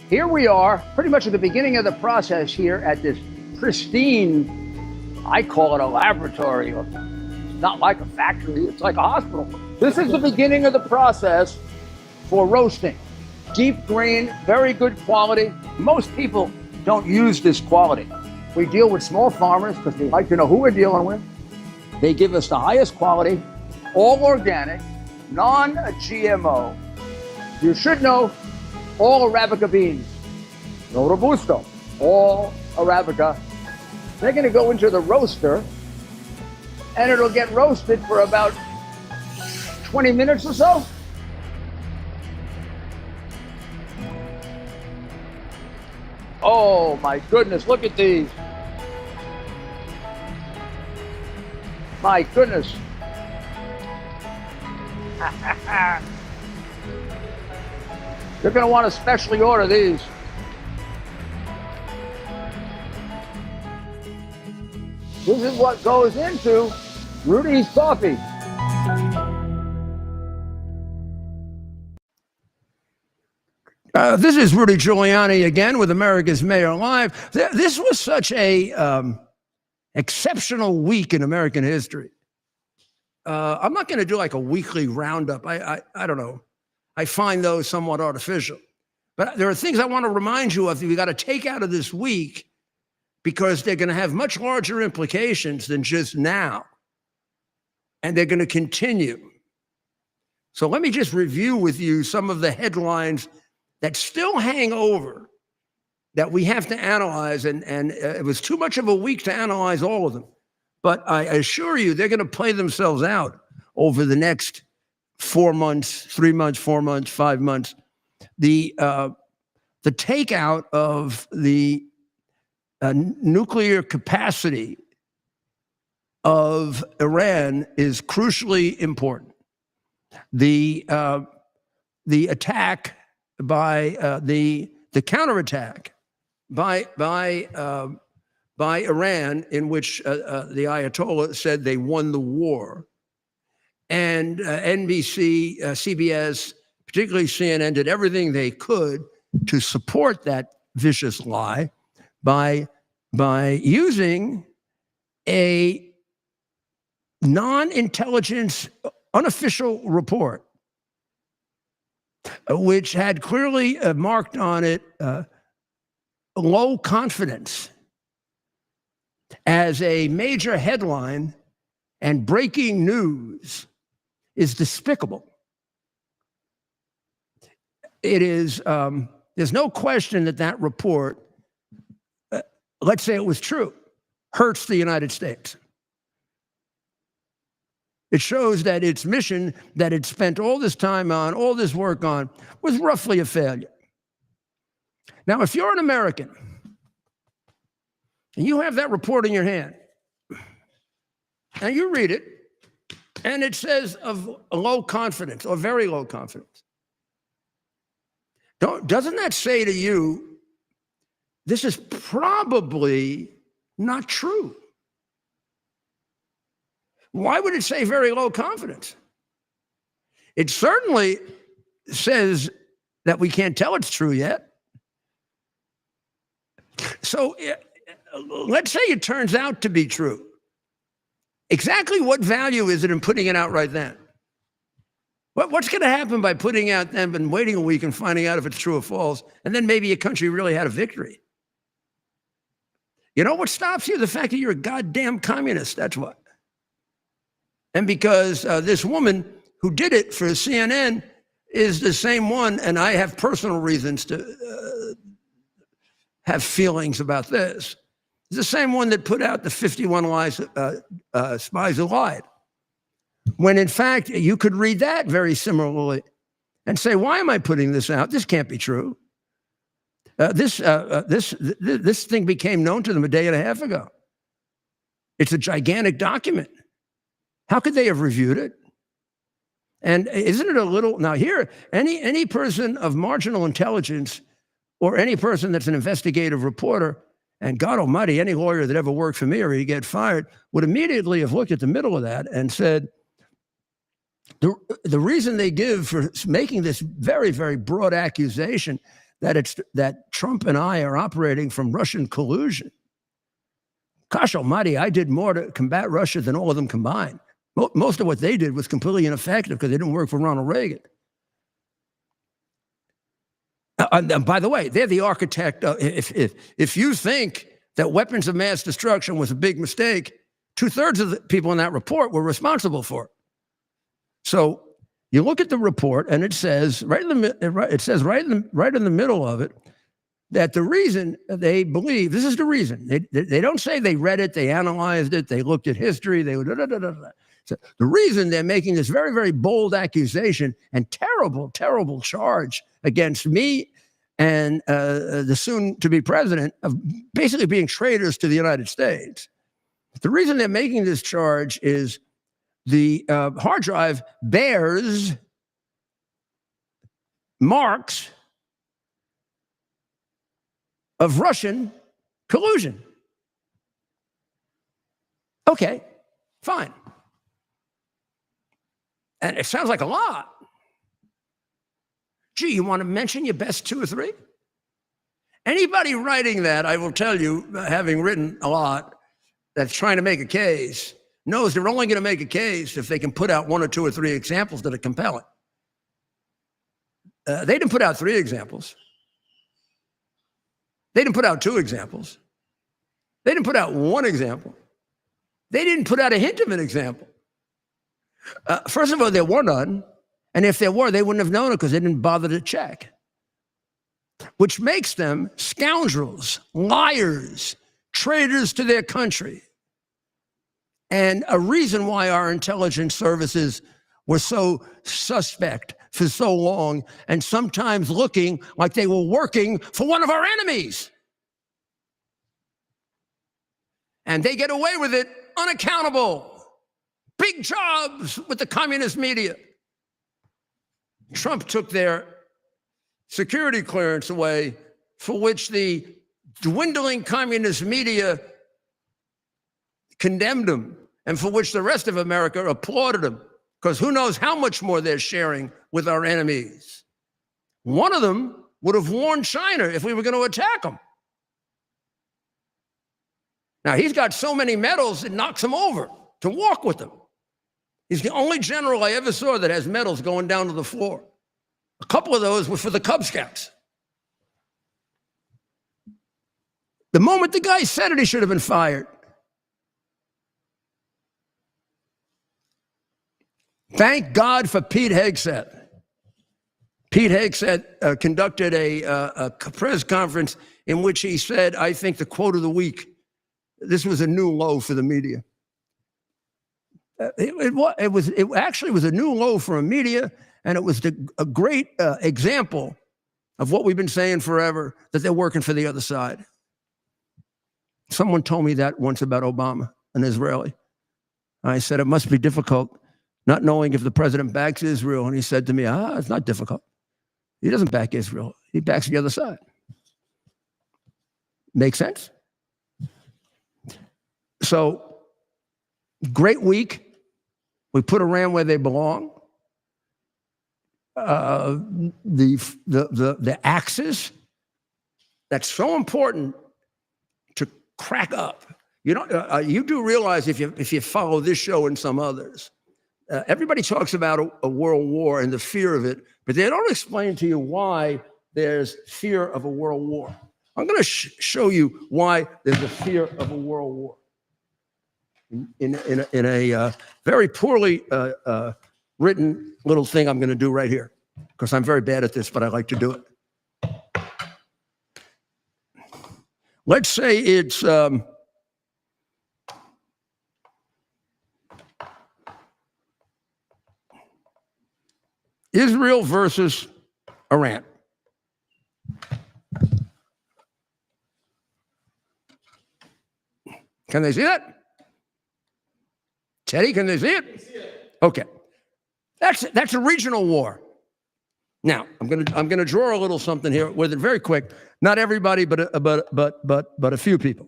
Here we are, pretty much at the beginning of the process here at this pristine, I call it a laboratory. It's not like a factory, it's like a hospital. This is the beginning of the process for roasting. Deep grain, very good quality. Most people don't use this quality. We deal with small farmers because they like to know who we're dealing with. They give us the highest quality, all organic, non-GMO. You should know all Arabica beans, no Robusto, all Arabica. They're going to go into the roaster, and it'll get roasted for about 20 minutes or so. Oh my goodness, look at these. My goodness. You're going to want to specially order these. This is what goes into Rudy's coffee. This is Rudy Giuliani again with America's Mayor Live. This was such a exceptional week in American history. I'm not going to do like a weekly roundup. I don't know. I find those somewhat artificial. But there are things I want to remind you of that we got to take out of this week because they're going to have much larger implications than just now. And they're going to continue. So let me just review with you some of the headlines that still hang over that we have to analyze. And it was too much of a week to analyze all of them. But I assure you, they're going to play themselves out over the next 4 months, 3 months, 4 months, 5 months. The takeout of the nuclear capacity of Iran is crucially important. The attack by the counterattack by Iran, in which the Ayatollah said they won the war. And NBC, CBS, particularly CNN, did everything they could to support that vicious lie by using a non-intelligence unofficial report, which had clearly marked on it low confidence as a major headline, and breaking news is despicable. It is, there's no question that report, let's say it was true, hurts the United States. It shows that its mission that it spent all this time on, all this work on, was roughly a failure. Now, if you're an American and you have that report in your hand and you read it and it says of low confidence or very low confidence, doesn't that say to you, this is probably not true? Why would it say very low confidence? It certainly says that we can't tell it's true yet. So let's say it turns out to be true. Exactly what value is it in putting it out right then? What's going to happen by putting out them and waiting a week and finding out if it's true or false, and then maybe a country really had a victory? You know what stops you? The fact that you're a goddamn communist, that's what. And because this woman who did it for CNN is the same one, and I have personal reasons to have feelings about this, is the same one that put out the 51 lies, spies who lied. When in fact, you could read that very similarly and say, why am I putting this out? This can't be true. This thing became known to them a day and a half ago. It's a gigantic document. How could they have reviewed it? And isn't it a little, now here, any person of marginal intelligence or any person that's an investigative reporter, and God almighty, any lawyer that ever worked for me or he'd get fired, would immediately have looked at the middle of that and said, the reason they give for making this very, very broad accusation that Trump and I are operating from Russian collusion. Gosh almighty, I did more to combat Russia than all of them combined. Most of what they did was completely ineffective because they didn't work for Ronald Reagan. And by the way, they're the architect. If you think that weapons of mass destruction was a big mistake, 2/3 of the people in that report were responsible for it. So you look at the report, and it says right in the middle of it that the reason they believe, this is the reason, they don't say they read it, they analyzed it, they looked at history, So the reason they're making this very, very bold accusation and terrible, terrible charge against me and the soon-to-be president of basically being traitors to the United States. The reason they're making this charge is the hard drive bears marks of Russian collusion. Okay, fine. And it sounds like a lot. Gee, you want to mention your best 2 or 3? Anybody writing that, I will tell you, having written a lot, that's trying to make a case, knows they're only going to make a case if they can put out 1 or 2 or 3 examples that are compelling. They didn't put out 3 examples. They didn't put out 2 examples. They didn't put out 1 example. They didn't put out a hint of an example. First of all, there were none. And if there were, they wouldn't have known it because they didn't bother to check. Which makes them scoundrels, liars, traitors to their country. And a reason why our intelligence services were so suspect for so long and sometimes looking like they were working for one of our enemies. And they get away with it unaccountable. Big jobs with the communist media. Trump took their security clearance away, for which the dwindling communist media condemned him, and for which the rest of America applauded him, because who knows how much more they're sharing with our enemies. One of them would have warned China if we were going to attack them. Now, he's got so many medals, it knocks him over to walk with them. He's the only general I ever saw that has medals going down to the floor. A couple of those were for the Cub Scouts. The moment the guy said it, he should have been fired. Thank God for Pete Hegseth. Pete Hegseth conducted a press conference in which he said, I think the quote of the week, this was a new low for the media. It actually was a new low for a media, and it was a great example of what we've been saying forever, that they're working for the other side. Someone told me that once about Obama, an Israeli. I said, it must be difficult not knowing if the president backs Israel. And he said to me, it's not difficult. He doesn't back Israel. He backs the other side. Make sense? So, great week. We put Iran where they belong. The axis that's so important to crack up. You know, you do realize if you follow this show and some others, everybody talks about a world war and the fear of it, but they don't explain to you why there's fear of a world war. I'm going to show you why there's a fear of a world war in a very poorly written little thing I'm going to do right here, because I'm very bad at this, but I like to do it. Let's say it's Israel versus Iran. Can they see that? Teddy, can they see it? Okay. That's a regional war. Now, I'm gonna draw a little something here with it very quick. Not everybody, but a few people.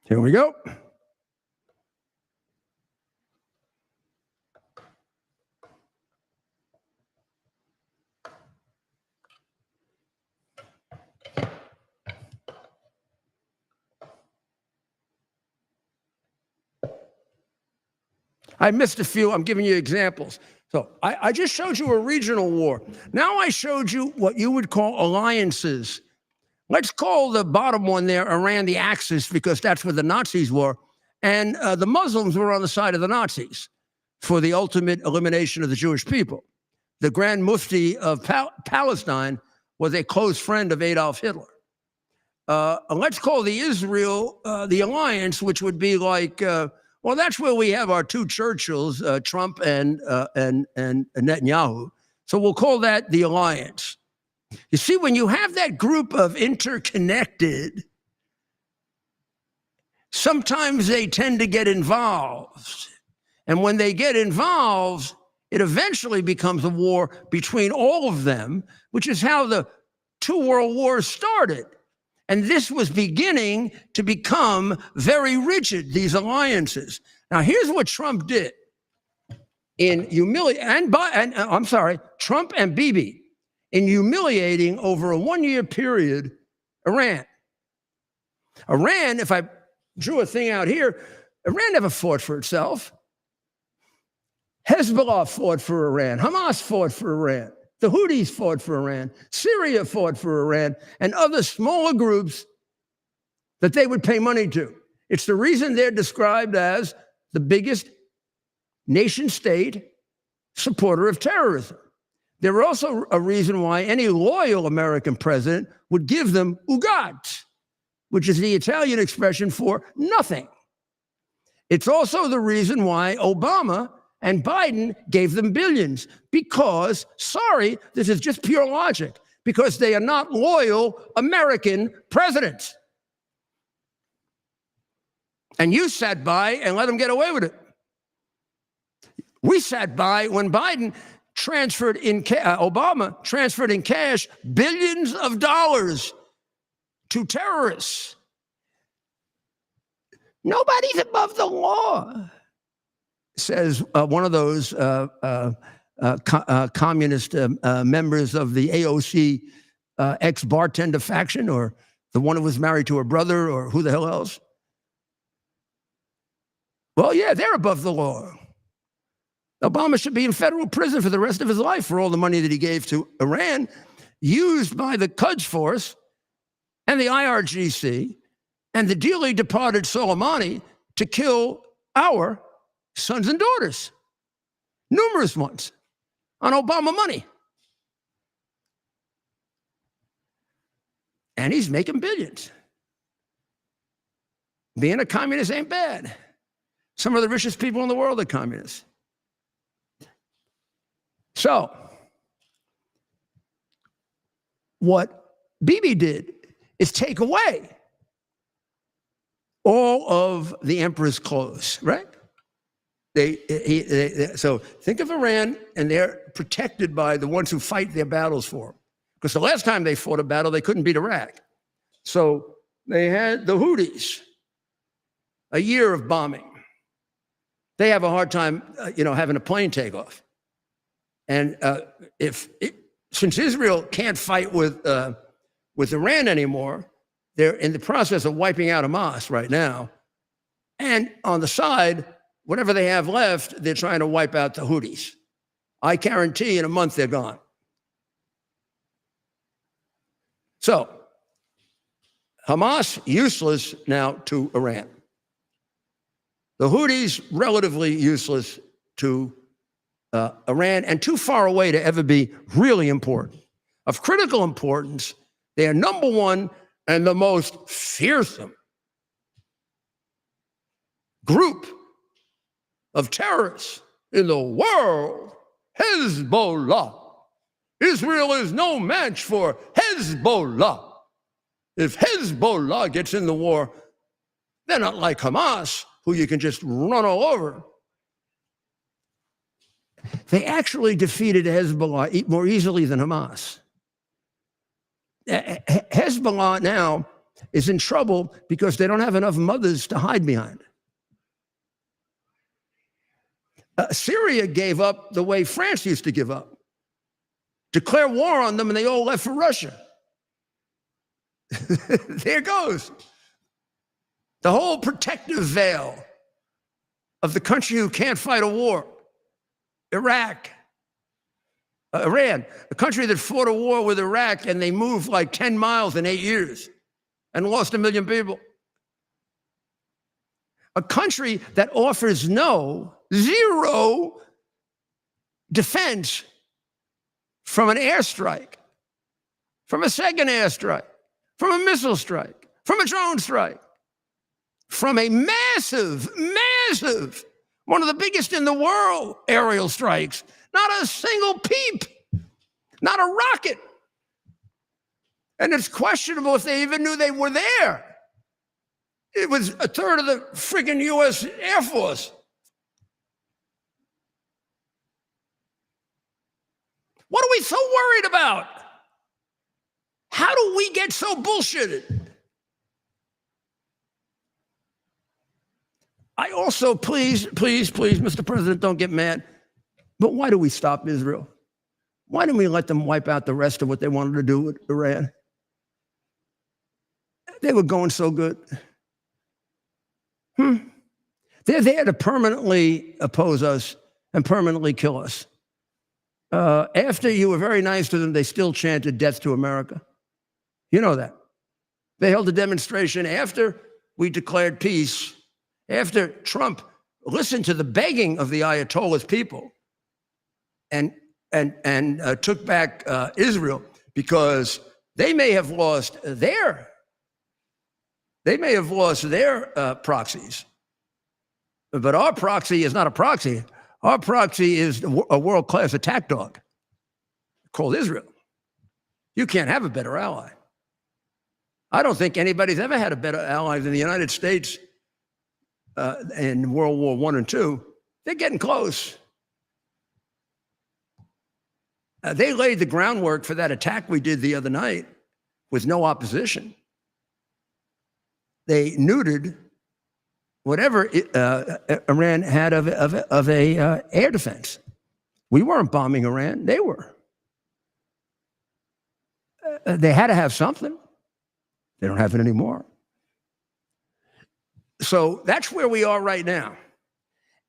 Here we go. I missed a few. I'm giving you examples. So I just showed you a regional war. Now I showed you what you would call alliances. Let's call the bottom one there Iran the Axis, because that's where the Nazis were. And the Muslims were on the side of the Nazis for the ultimate elimination of the Jewish people. The Grand Mufti of Palestine was a close friend of Adolf Hitler. Let's call the Israel the alliance, which would be like, well, that's where we have our two Churchills, Trump and Netanyahu. So we'll call that the alliance. You see, when you have that group of interconnected, sometimes they tend to get involved. And when they get involved, it eventually becomes a war between all of them, which is how the two world wars started. And this was beginning to become very rigid, these alliances. Now, here's what Trump did Trump and Bibi, in humiliating over a 1-year period, Iran. Iran, if I drew a thing out here, Iran never fought for itself. Hezbollah fought for Iran. Hamas fought for Iran. The Houthis fought for Iran. Syria fought for Iran, and other smaller groups that they would pay money to. It's the reason they're described as the biggest nation state supporter of terrorism. There were also a reason why any loyal American president would give them ugat, which is the Italian expression for nothing. It's also the reason why Obama and Biden gave them billions, because, sorry, this is just pure logic, because they are not loyal American presidents. And you sat by and let them get away with it. We sat by when Biden Obama transferred in cash billions of dollars to terrorists. Nobody's above the law, says one of those communist members of the AOC ex-bartender faction, or the one who was married to her brother, or who the hell else. Well, yeah, they're above the law. Obama should be in federal prison for the rest of his life for all the money that he gave to Iran, used by the Quds Force and the IRGC and the dearly departed Soleimani to kill our sons and daughters, numerous ones, on Obama money. And he's making billions. Being a communist ain't bad. Some of the richest people in the world are communists. So, what Bibi did is take away all of the emperor's clothes, right? So think of Iran, and they're protected by the ones who fight their battles for them. because the last time they fought a battle, they couldn't beat Iraq. So they had the Houthis, a year of bombing. They have a hard time, having a plane take off. And since Israel can't fight with Iran anymore, they're in the process of wiping out Hamas right now. And on the side, whatever they have left, they're trying to wipe out the Houthis. I guarantee in a month they're gone. So, Hamas, useless now to Iran. The Houthis, relatively useless to Iran and too far away to ever be really important. Of critical importance, they are number one and the most fearsome group of terrorists in the world, Hezbollah. Israel is no match for Hezbollah. If Hezbollah gets in the war, they're not like Hamas, who you can just run all over. They actually defeated Hezbollah more easily than Hamas. Hezbollah now is in trouble because they don't have enough mothers to hide behind. Syria gave up the way France used to give up. Declare war on them and they all left for Russia. There goes. The whole protective veil of the country who can't fight a war. Iran, a country that fought a war with Iraq and they moved like 10 miles in 8 years and lost 1 million people. A country that offers zero defense from an airstrike, from a second airstrike, from a missile strike, from a drone strike, from a massive, one of the biggest in the world, aerial strikes. Not a single peep, not a rocket. And it's questionable if they even knew they were there. It was a third of the friggin' U.S. Air Force. What are we so worried about? How do we get so bullshitted? I also, please, Mr. President, don't get mad. But why do we stop Israel? Why didn't we let them wipe out the rest of what they wanted to do with Iran? They were going so good. They're there to permanently oppose us and permanently kill us. After you were very nice to them, they still chanted death to America. You know that. They held a demonstration after we declared peace, after Trump listened to the begging of the Ayatollah's people and took back Israel, because they may have lost their proxies, but our proxy is not a proxy. Our proxy is a world-class attack dog called Israel. You can't have a better ally. I don't think anybody's ever had a better ally than the United States in World War I and II. They're getting close. They laid the groundwork for that attack we did the other night with no opposition. They neutered whatever Iran had of a air defense. We weren't bombing Iran. They were. They had to have something. They don't have it anymore. So that's where we are right now.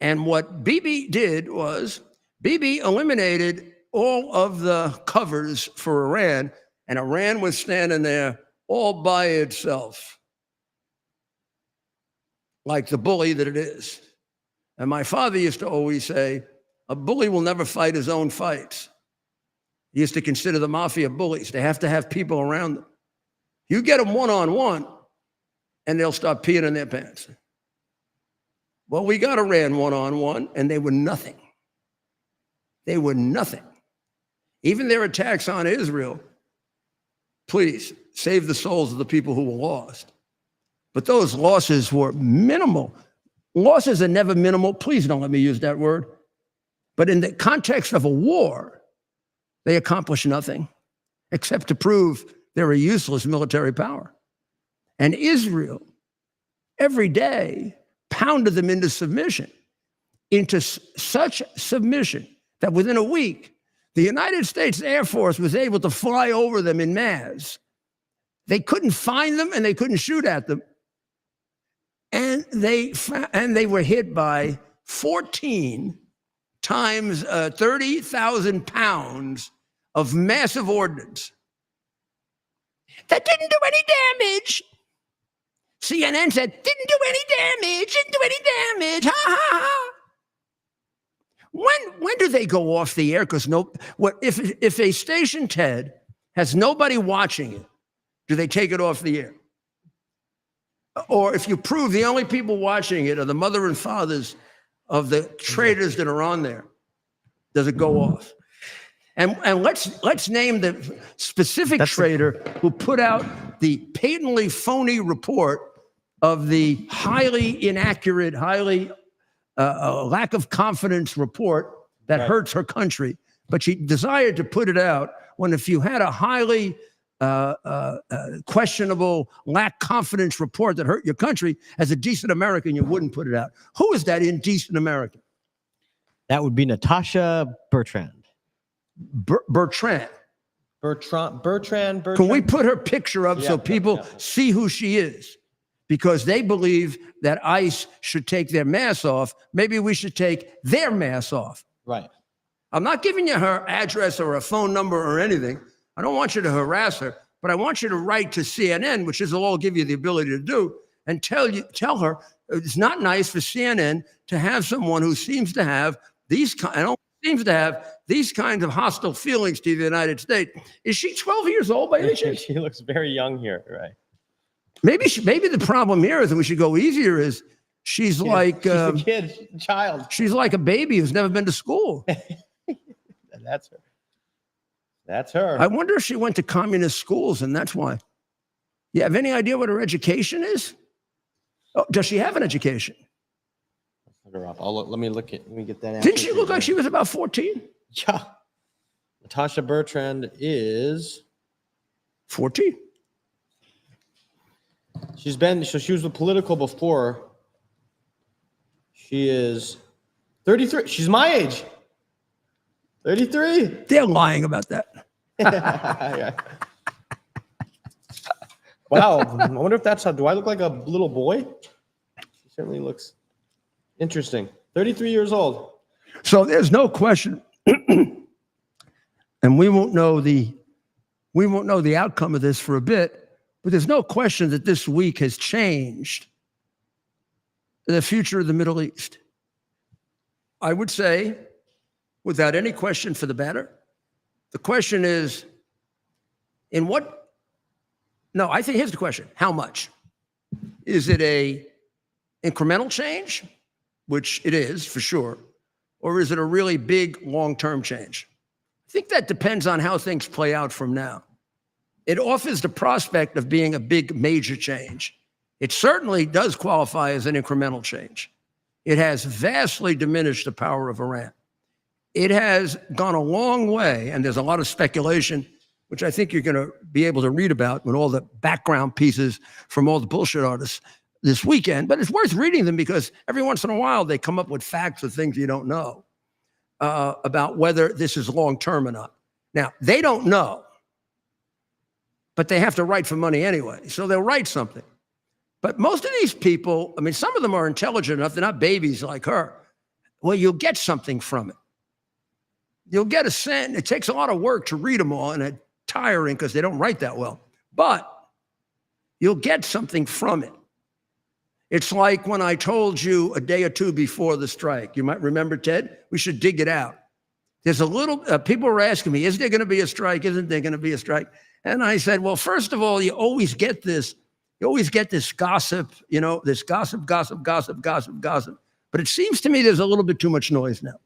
And what Bibi did was Bibi eliminated all of the covers for Iran, and Iran was standing there all by itself, like the bully that it is. And my father used to always say, a bully will never fight his own fights. He used to consider the mafia bullies. They have to have people around them. You get them one-on-one, and they'll start peeing in their pants. Well, we got Iran one-on-one, and they were nothing. They were nothing. Even their attacks on Israel, please, save the souls of the people who were lost. But those losses were minimal. Losses are never minimal. Please don't let me use that word. But in the context of a war, they accomplished nothing. except to prove they're a useless military power. And Israel, every day, pounded them into submission, into such submission that within a week, the United States Air Force was able to fly over them in mass. They couldn't find them and they couldn't shoot at them. And they were hit by 14 times 30,000 pounds of massive ordnance. That didn't do any damage. CNN said, didn't do any damage. Ha ha ha. When do they go off the air? Because if a station, Ted, has nobody watching it, do they take it off the air? Or if you prove the only people watching it are the mother and fathers of the traitors that are on there, does it go off? And let's name the specific traitor who put out the patently phony report of the highly inaccurate, highly lack of confidence report that hurts her country. But she desired to put it out when if you had a highly questionable lack confidence report that hurt your country, as a decent American, you wouldn't put it out. Who is that indecent American? That would be Natasha Bertrand. Bertrand. Can we put her picture up so people see who she is? Because they believe that ICE should take their mask off. Maybe we should take their mask off. Right. I'm not giving you her address or a phone number or anything. I don't want you to harass her, but I want you to write to CNN, which is all give you the ability to do, and tell her it's not nice for CNN to have someone who seems to have these kinds of hostile feelings to the United States. Is she 12 years old by any chance? She looks very young here, right? Maybe the problem here is that we should go easier. Is she's like a child? She's like a baby who's never been to school. That's her. That's her. I wonder if she went to communist schools and that's why. You have any idea what her education is? Oh, does she have an education? Look her up. Let me get that. Didn't she look like she was about 14? Yeah. Natasha Bertrand is 14. She was with Political before. She is 33. She's my age. 33. They're lying about that. Yeah. Wow. I wonder if that's how. Do I look like a little boy? She certainly looks interesting. 33 years old. So there's no question, and we won't know the outcome of this for a bit. But there's no question that this week has changed the future of the Middle East. I would say, without any question for the better, the question is, I think here's the question. How much? Is it a incremental change, which it is for sure, or is it a really big long-term change? I think that depends on how things play out from now. It offers the prospect of being a big major change. It certainly does qualify as an incremental change. It has vastly diminished the power of Iran. It has gone a long way, and there's a lot of speculation, which I think you're going to be able to read about with all the background pieces from all the bullshit artists this weekend. But it's worth reading them because every once in a while they come up with facts of things you don't know about whether this is long-term or not. Now, they don't know, but they have to write for money anyway, so they'll write something. But most of these people, I mean, some of them are intelligent enough, they're not babies like her. Well, you'll get something from it. You'll get a sense. It takes a lot of work to read them all, and it's tiring because they don't write that well. But you'll get something from it. It's like when I told you a day or two before the strike. You might remember, Ted, we should dig it out. There's a little, people were asking me, is there going to be a strike? Isn't there going to be a strike? And I said, well, first of all, you always get this gossip, this gossip. But it seems to me there's a little bit too much noise now.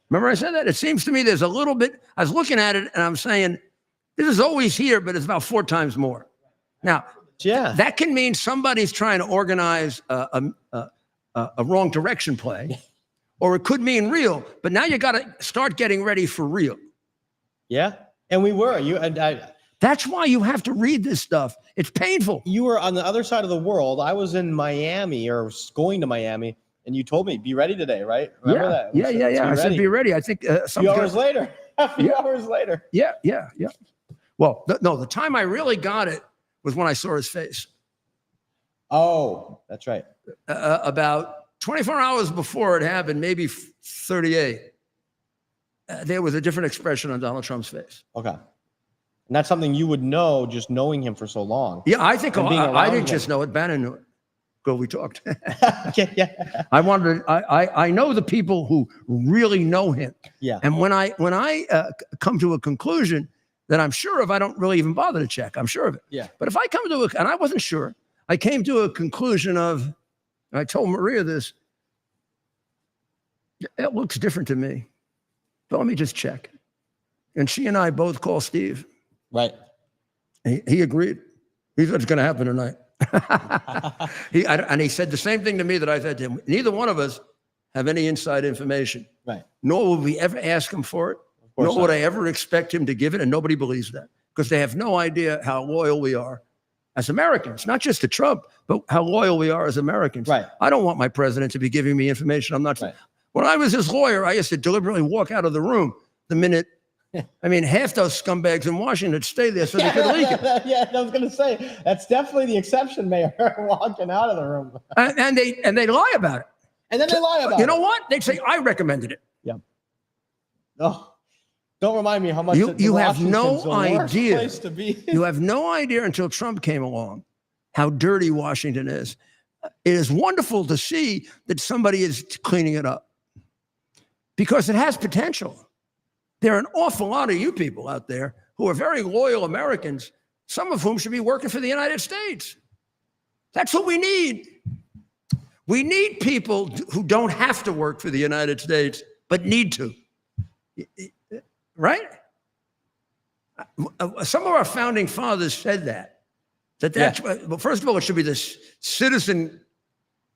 Remember I said that? It seems to me there's a little bit, I was looking at it and I'm saying, this is always here, but it's about 4 times more. Now, that can mean somebody's trying to organize a wrong direction play, or it could mean real, but now you got to start getting ready for real. Yeah. And we were. You and I. That's why you have to read this stuff. It's painful. You were on the other side of the world. I was in Miami or going to Miami, and you told me, "Be ready today," right? Remember that? Yeah. I said, "Be ready." I think a few hours later. Yeah. Well, the time I really got it was when I saw his face. Oh, that's right. About 24 hours before it happened, maybe 38, there was a different expression on Donald Trump's face. Okay. And that's something you would know just knowing him for so long. Yeah, I think I didn't him. just know it. Bannon knew it. Go, we talked. Yeah. I know the people who really know him. Yeah. And when I come to a conclusion that I'm sure of, I don't really even bother to check. I'm sure of it. Yeah. But if I come to and I wasn't sure, I came to a conclusion of, and I told Maria this, it looks different to me. But let me just check. And she and I both called Steve. Right. He agreed. He said it's going to happen tonight. And he said the same thing to me that I said to him. Neither one of us have any inside information. Right. Nor will we ever ask him for it. Nor would I ever expect him to give it. And nobody believes that because they have no idea how loyal we are as Americans, not just to Trump, but how loyal we are as Americans. Right. I don't want my president to be giving me information I'm not. Right. When I was his lawyer, I used to deliberately walk out of the room the minute. I mean, half those scumbags in Washington would stay there so they could leak it. Yeah, I was going to say that's definitely the exception, Mayor, walking out of the room. And they lie about it. And then they lie about it. You know what? They'd say, I recommended it. Yeah. Oh, don't remind me how much you have no Washington's the worst idea. place to be. You have no idea until Trump came along how dirty Washington is. It is wonderful to see that somebody is cleaning it up because it has potential. There are an awful lot of you people out there who are very loyal Americans, some of whom should be working for the United States. That's what we need. We need people who don't have to work for the United States, but need to. Right? Some of our founding fathers said that's well, first of all, it should be the citizen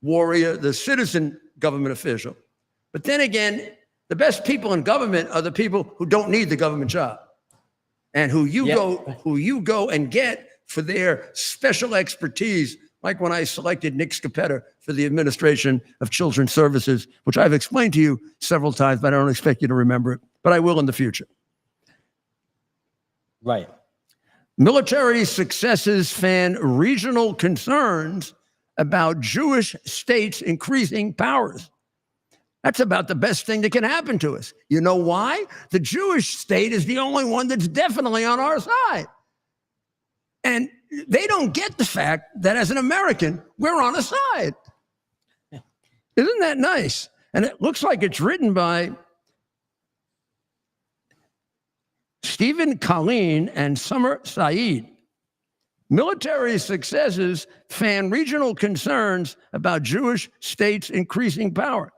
warrior, the citizen government official. But then again, the best people in government are the people who don't need the government job and who you go and get for their special expertise. Like when I selected Nick Scappetta for the Administration of Children's Services, which I've explained to you several times, but I don't expect you to remember it, but I will in the future. Right. Military successes fan regional concerns about Jewish states increasing powers. That's about the best thing that can happen to us. You know why? The Jewish state is the only one that's definitely on our side. And they don't get the fact that as an American, we're on a side. Isn't that nice? And it looks like it's written by Stephen Colleen and Summer Saeed. Military successes fan regional concerns about Jewish states increasing power.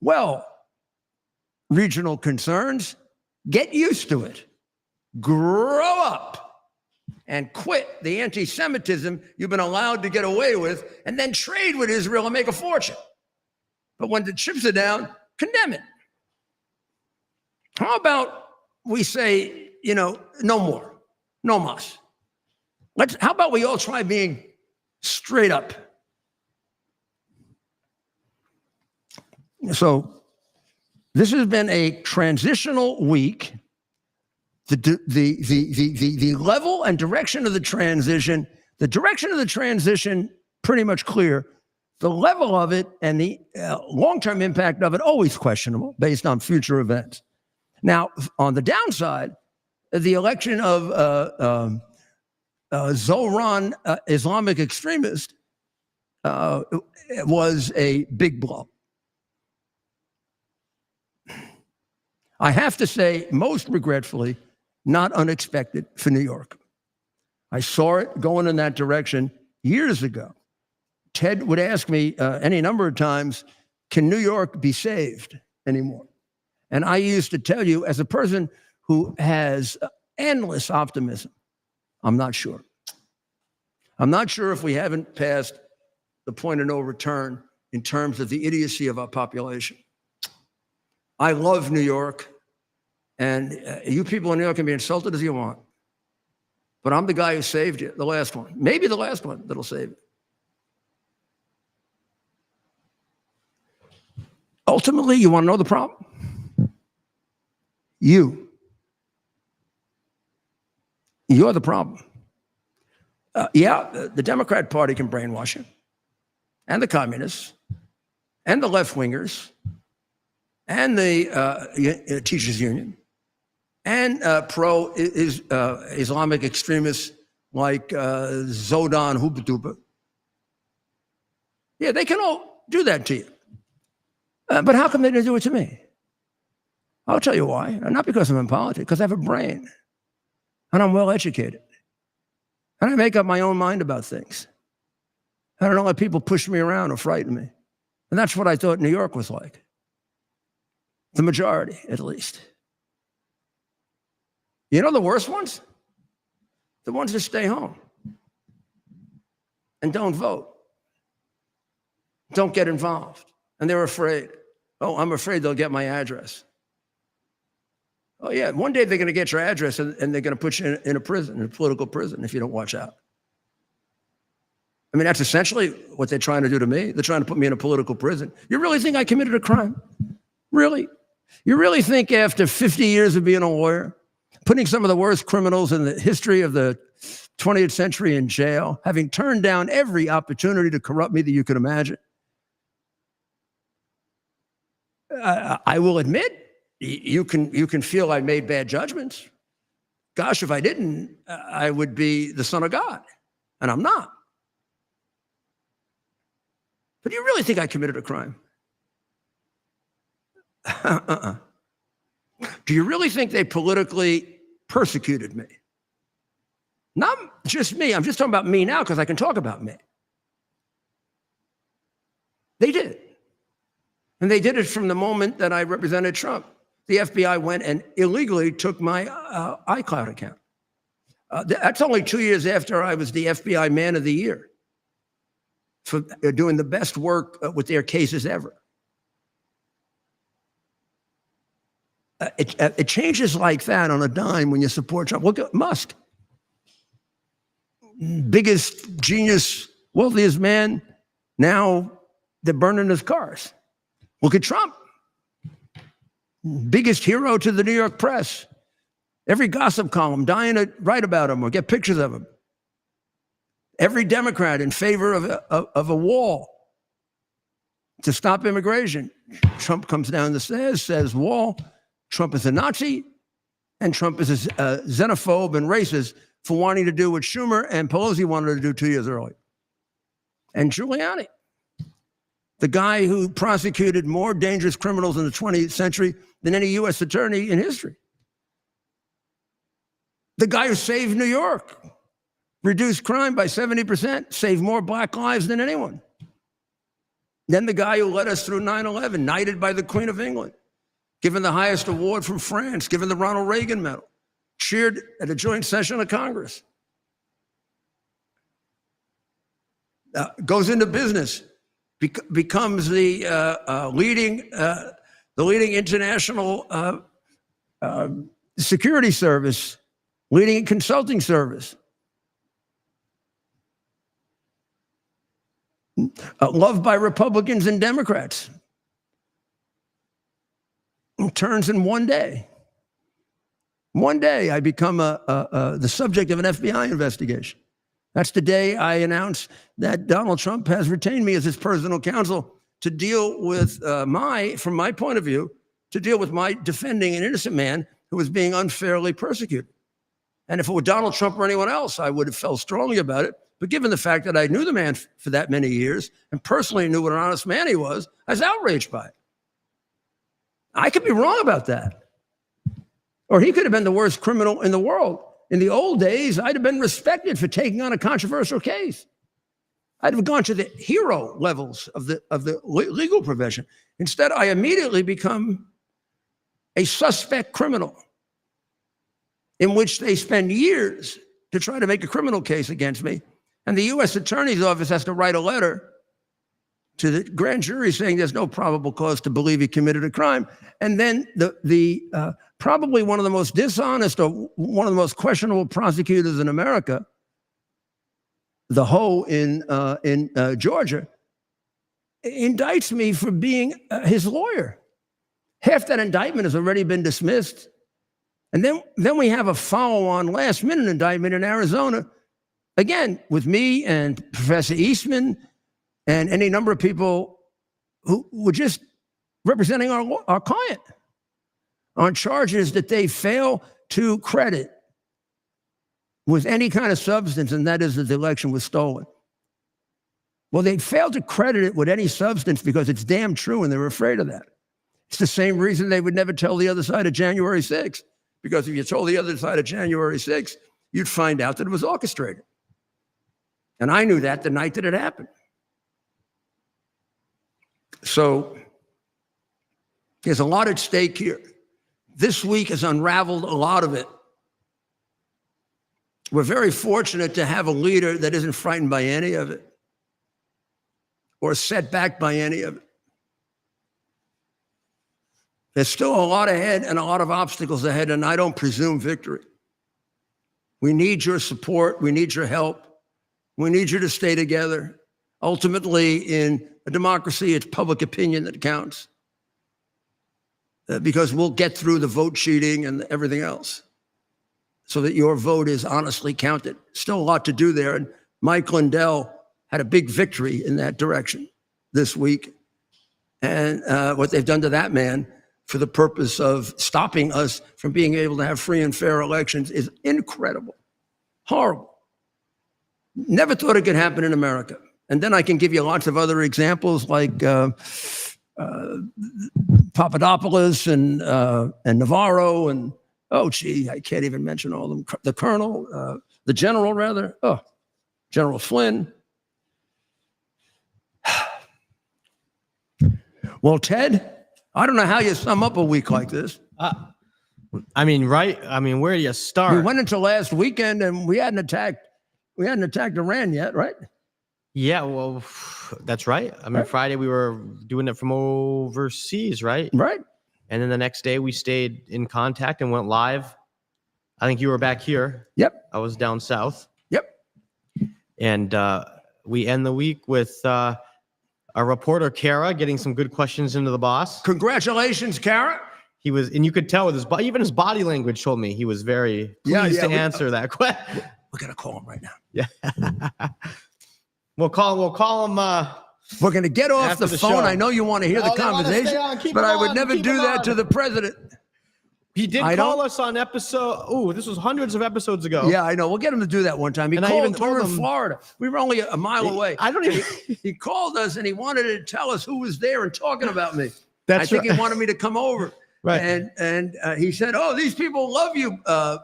Well, regional concerns, get used to it. Grow up and quit the anti-Semitism you've been allowed to get away with, and then trade with Israel and make a fortune. But when the chips are down, condemn it. How about we say, no more, no mas. How about we all try being straight up? So this has been a transitional week. The level and direction of the transition, pretty much clear. The level of it and the long-term impact of it, always questionable based on future events. Now, on the downside, the election of Zohran Islamic extremist was a big blow. I have to say, most regretfully, not unexpected for New York. I saw it going in that direction years ago. Ted would ask me any number of times, can New York be saved anymore? And I used to tell you, as a person who has endless optimism, I'm not sure. I'm not sure if we haven't passed the point of no return in terms of the idiocy of our population. I love New York, And you people in New York can be insulted as you want. But I'm the guy who saved you, the last one. Maybe the last one that'll save you. Ultimately, you want to know the problem? You're the problem. The Democrat Party can brainwash you, and the communists, and the left-wingers, and the teachers' union, and pro-Islamic extremists like Zodan Hubatuba. Yeah, they can all do that to you. But how come they didn't do it to me? I'll tell you why. Not because I'm in politics, because I have a brain, and I'm well-educated. And I make up my own mind about things. I don't let people push me around or frighten me. And that's what I thought New York was like. The majority, at least. You know the worst ones? The ones that stay home and don't vote, don't get involved, and they're afraid. Oh, I'm afraid they'll get my address. Oh, yeah, one day they're going to get your address and they're going to put you in a prison, in a political prison, if you don't watch out. I mean, that's essentially what they're trying to do to me. They're trying to put me in a political prison. You really think I committed a crime? Really? You really think after 50 years of being a lawyer, putting some of the worst criminals in the history of the 20th century in jail, having turned down every opportunity to corrupt me that you could imagine, I will admit, you can feel I made bad judgments. Gosh, if I didn't, I would be the son of God, and I'm not. But do you really think I committed a crime? Do you really think they politically persecuted me? Not just me. I'm just talking about me now because I can talk about me. They did. And they did it from the moment that I represented Trump. The FBI went and illegally took my iCloud account. That's only 2 years after I was the FBI Man of the Year for doing the best work with their cases ever. It changes like that on a dime when you support Trump. Look at Musk. Biggest genius, wealthiest man. Now they're burning his cars. Look at Trump. Biggest hero to the New York press. Every gossip column dying to write about him or get pictures of him. Every Democrat in favor of a wall to stop immigration. Trump comes down the stairs, says wall. Trump is a Nazi, and Trump is a xenophobe and racist for wanting to do what Schumer and Pelosi wanted to do 2 years earlier. And Giuliani, the guy who prosecuted more dangerous criminals in the 20th century than any U.S. attorney in history. The guy who saved New York, reduced crime by 70%, saved more black lives than anyone. Then the guy who led us through 9/11, knighted by the Queen of England, given the highest award from France, given the Ronald Reagan Medal, cheered at a joint session of Congress. Goes into business, becomes the leading international security service, leading consulting service. Loved by Republicans and Democrats. Turns in one day. One day I become the subject of an FBI investigation. That's the day I announce that Donald Trump has retained me as his personal counsel to deal with from my point of view, to deal with my defending an innocent man who was being unfairly persecuted. And if it were Donald Trump or anyone else, I would have felt strongly about it. But given the fact that I knew the man for that many years and personally knew what an honest man he was, I was outraged by it. I could be wrong about that. Or he could have been the worst criminal in the world. In the old days, I'd have been respected for taking on a controversial case. I'd have gone to the hero levels of the legal profession. Instead, I immediately become a suspect criminal in which they spend years to try to make a criminal case against me. And the U.S. Attorney's Office has to write a letter to the grand jury saying there's no probable cause to believe he committed a crime. And then the probably one of the most dishonest or one of the most questionable prosecutors in America, the Ho in Georgia, indicts me for being his lawyer. Half that indictment has already been dismissed. And then we have a follow-on last-minute indictment in Arizona, again, with me and Professor Eastman and any number of people who were just representing our client on charges that they fail to credit with any kind of substance, and that is that the election was stolen. Well, they failed to credit it with any substance because it's damn true, and they're afraid of that. It's the same reason they would never tell the other side of January 6th, because if you told the other side of January 6th, you'd find out that it was orchestrated. And I knew that the night that it happened. So there's a lot at stake here. This week has unraveled a lot of it. We're very fortunate to have a leader that isn't frightened by any of it or set back by any of it. There's still a lot ahead and a lot of obstacles ahead, and I don't presume victory. We need your support. We need your help. We need you to stay together. Ultimately, in a democracy, it's public opinion that counts, because we'll get through the vote cheating and everything else so that your vote is honestly counted. Still a lot to do there, and Mike Lindell had a big victory in that direction this week. And what they've done to that man for the purpose of stopping us from being able to have free and fair elections is incredible, horrible. Never thought it could happen in America. And then I can give you lots of other examples like Papadopoulos and Navarro and, oh, gee, I can't even mention all of them. The colonel, the general, rather. Oh, General Flynn. Well, Ted, I don't know how you sum up a week like this. I mean, right? I mean, where do you start? We went into last weekend and we hadn't attacked Iran yet, right? Yeah, well, that's right. I mean, Right. Friday we were doing it from overseas, right? Right. And then the next day we stayed in contact and went live. I think you were back here. Yep. I was down south. Yep. And we end the week with our reporter, Kara, getting some good questions into the boss. Congratulations, Kara. He was, and you could tell with even his body language told me he was very pleased to answer that question. We're going to call him right now. Yeah. We'll call him. We're going to get off After the the phone. show. I know you want to hear the they wanna stay conversation, on. Keep but it I would on. never Keep do it that on. to the president. He did I call don't- us on episode. Oh, this was hundreds of episodes ago. Yeah, I know. We'll get him to do that one time. He And I called. even We were told in him- Florida. We were only a mile away. I don't even. He called us and he wanted to tell us who was there and talking about me. That's I think right. he wanted me to come over. Right. And he said, "Oh, these people love you." I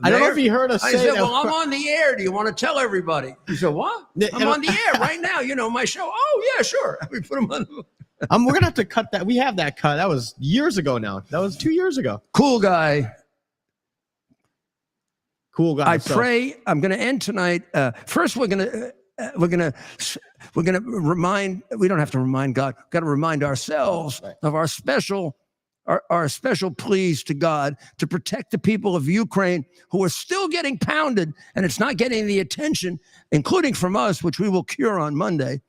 don't know Mayor." if he heard us I say said, that. "Well, I'm on the air. Do you want to tell everybody?" He said, "What? Yeah, I'm on the air right now. You know my show." "Oh, yeah, sure." We put him on. We're gonna have to cut that. We have that cut. That was years ago now. That was 2 years ago. Cool guy. Cool guy. I pray. I'm going to end tonight. First, we're going to remind. We don't have to remind God. We've got to remind ourselves of our special pleas to God to protect the people of Ukraine who are still getting pounded, and it's not getting the attention, including from us, which we will cure on Monday.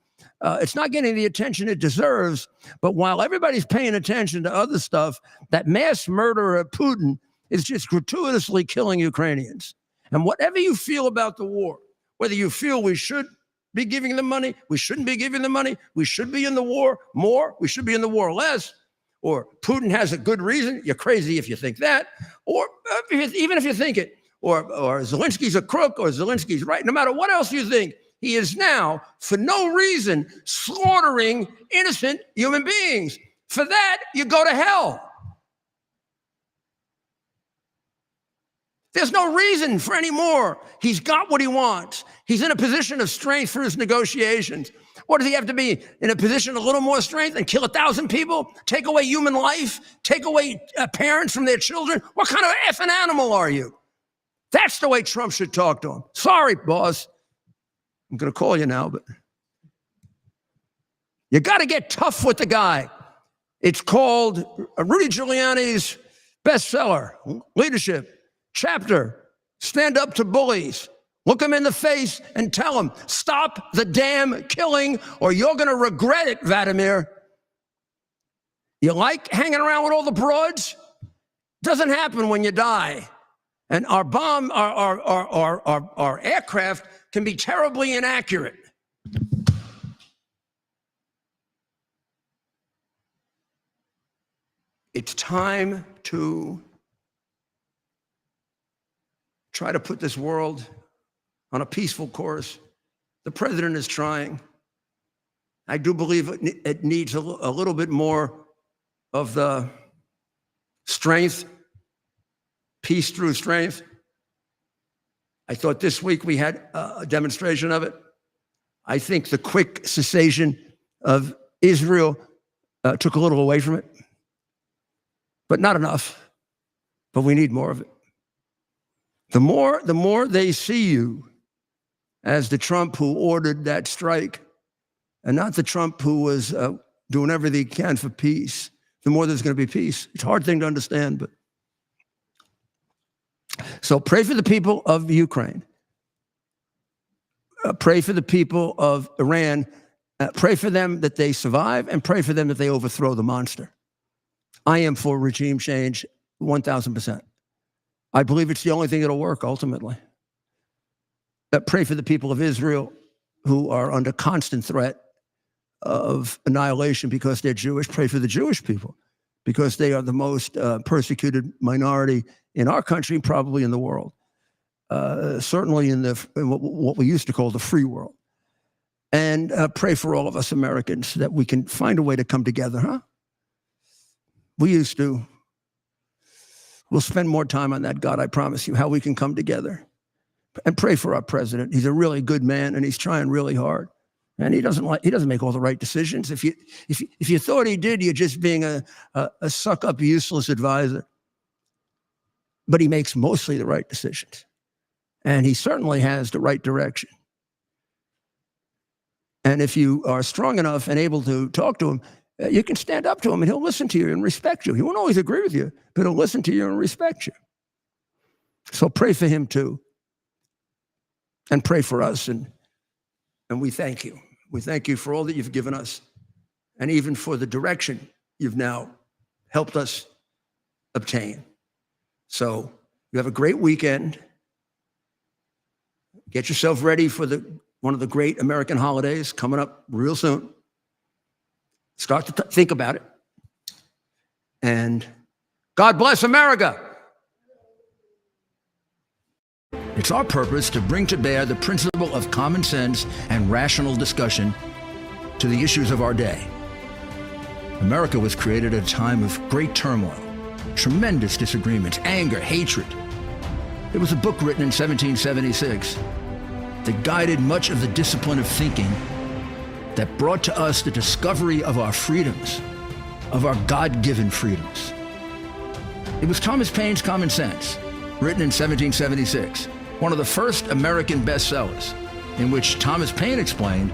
It's not getting the attention it deserves. But while everybody's paying attention to other stuff, that mass murderer Putin is just gratuitously killing Ukrainians. And whatever you feel about the war, whether you feel we should be giving them money, we shouldn't be giving them money, we should be in the war more, we should be in the war less, or Putin has a good reason, you're crazy if you think that, or even if you think it, or Zelensky's a crook, or Zelensky's right, no matter what else you think, he is now, for no reason, slaughtering innocent human beings. For that, you go to hell. There's no reason for any more. He's got what he wants. He's in a position of strength for his negotiations. What does he have to be? In a position of a little more strength and kill 1,000 people? Take away human life? Take away parents from their children? What kind of effing animal are you? That's the way Trump should talk to him. Sorry, boss. I'm going to call you now, but You got to get tough with the guy. It's called Rudy Giuliani's bestseller, Leadership, chapter, Stand Up to Bullies. Look him in the face and tell him, stop the damn killing or you're going to regret it, Vladimir. You like hanging around with all the broads? Doesn't happen when you die. And our aircraft can be terribly inaccurate. It's time to try to put this world on a peaceful course. The president is trying. I do believe it needs a little bit more of the strength, peace through strength. I thought this week we had a demonstration of it. I think the quick cessation of Israel took a little away from it, but not enough. But we need more of it. The more they see you as the Trump who ordered that strike, and not the Trump who was doing everything he can for peace, the more there's going to be peace. It's a hard thing to understand, but so pray for the people of Ukraine. Pray for the people of Iran. Pray for them that they survive, and pray for them that they overthrow the monster. I am for regime change 1,000%. I believe it's the only thing that'll work ultimately. Pray for the people of Israel who are under constant threat of annihilation because they're Jewish. Pray for the Jewish people because they are the most persecuted minority in our country, probably in the world. Certainly in what we used to call the free world. And pray for all of us Americans that we can find a way to come together, huh? We used to. We'll spend more time on that, God, I promise you, how we can come together. And pray for our president. He's a really good man, and he's trying really hard. And he doesn't make all the right decisions. If you thought he did, you're just being a suck-up, useless advisor. But he makes mostly the right decisions. And he certainly has the right direction. And if you are strong enough and able to talk to him, you can stand up to him and he'll listen to you and respect you. He won't always agree with you, but he'll listen to you and respect you. So pray for him too. And pray for us. And we thank you. We thank you for all that you've given us and even for the direction you've now helped us obtain. So you have a great weekend. Get yourself ready for one of the great American holidays coming up real soon. Start to think about it. And God bless America. It's our purpose to bring to bear the principle of common sense and rational discussion to the issues of our day. America was created at a time of great turmoil, tremendous disagreements, anger, hatred. There was a book written in 1776 that guided much of the discipline of thinking that brought to us the discovery of our freedoms, of our God-given freedoms. It was Thomas Paine's Common Sense, written in 1776, one of the first American bestsellers, in which Thomas Paine explained,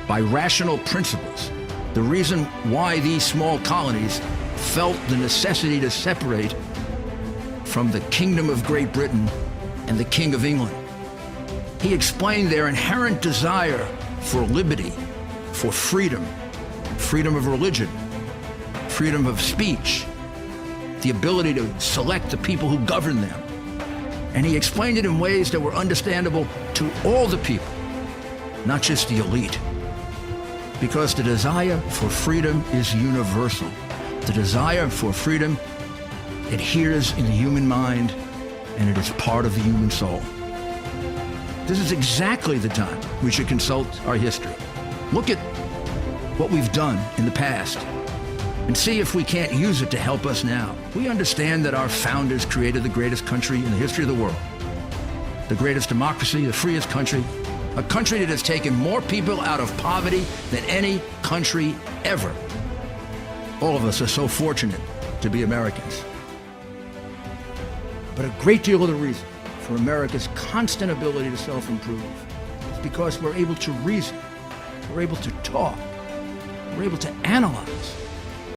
by rational principles, the reason why these small colonies felt the necessity to separate from the Kingdom of Great Britain and the King of England. He explained their inherent desire for liberty, for freedom, freedom of religion, freedom of speech, the ability to select the people who govern them. And he explained it in ways that were understandable to all the people, not just the elite. Because the desire for freedom is universal. The desire for freedom adheres in the human mind, and it is part of the human soul. This is exactly the time we should consult our history. Look at what we've done in the past and see if we can't use it to help us now. We understand that our founders created the greatest country in the history of the world, the greatest democracy, the freest country, a country that has taken more people out of poverty than any country ever. All of us are so fortunate to be Americans. But a great deal of the reason for America's constant ability to self-improve is because we're able to reason, we're able to talk, We're able to analyze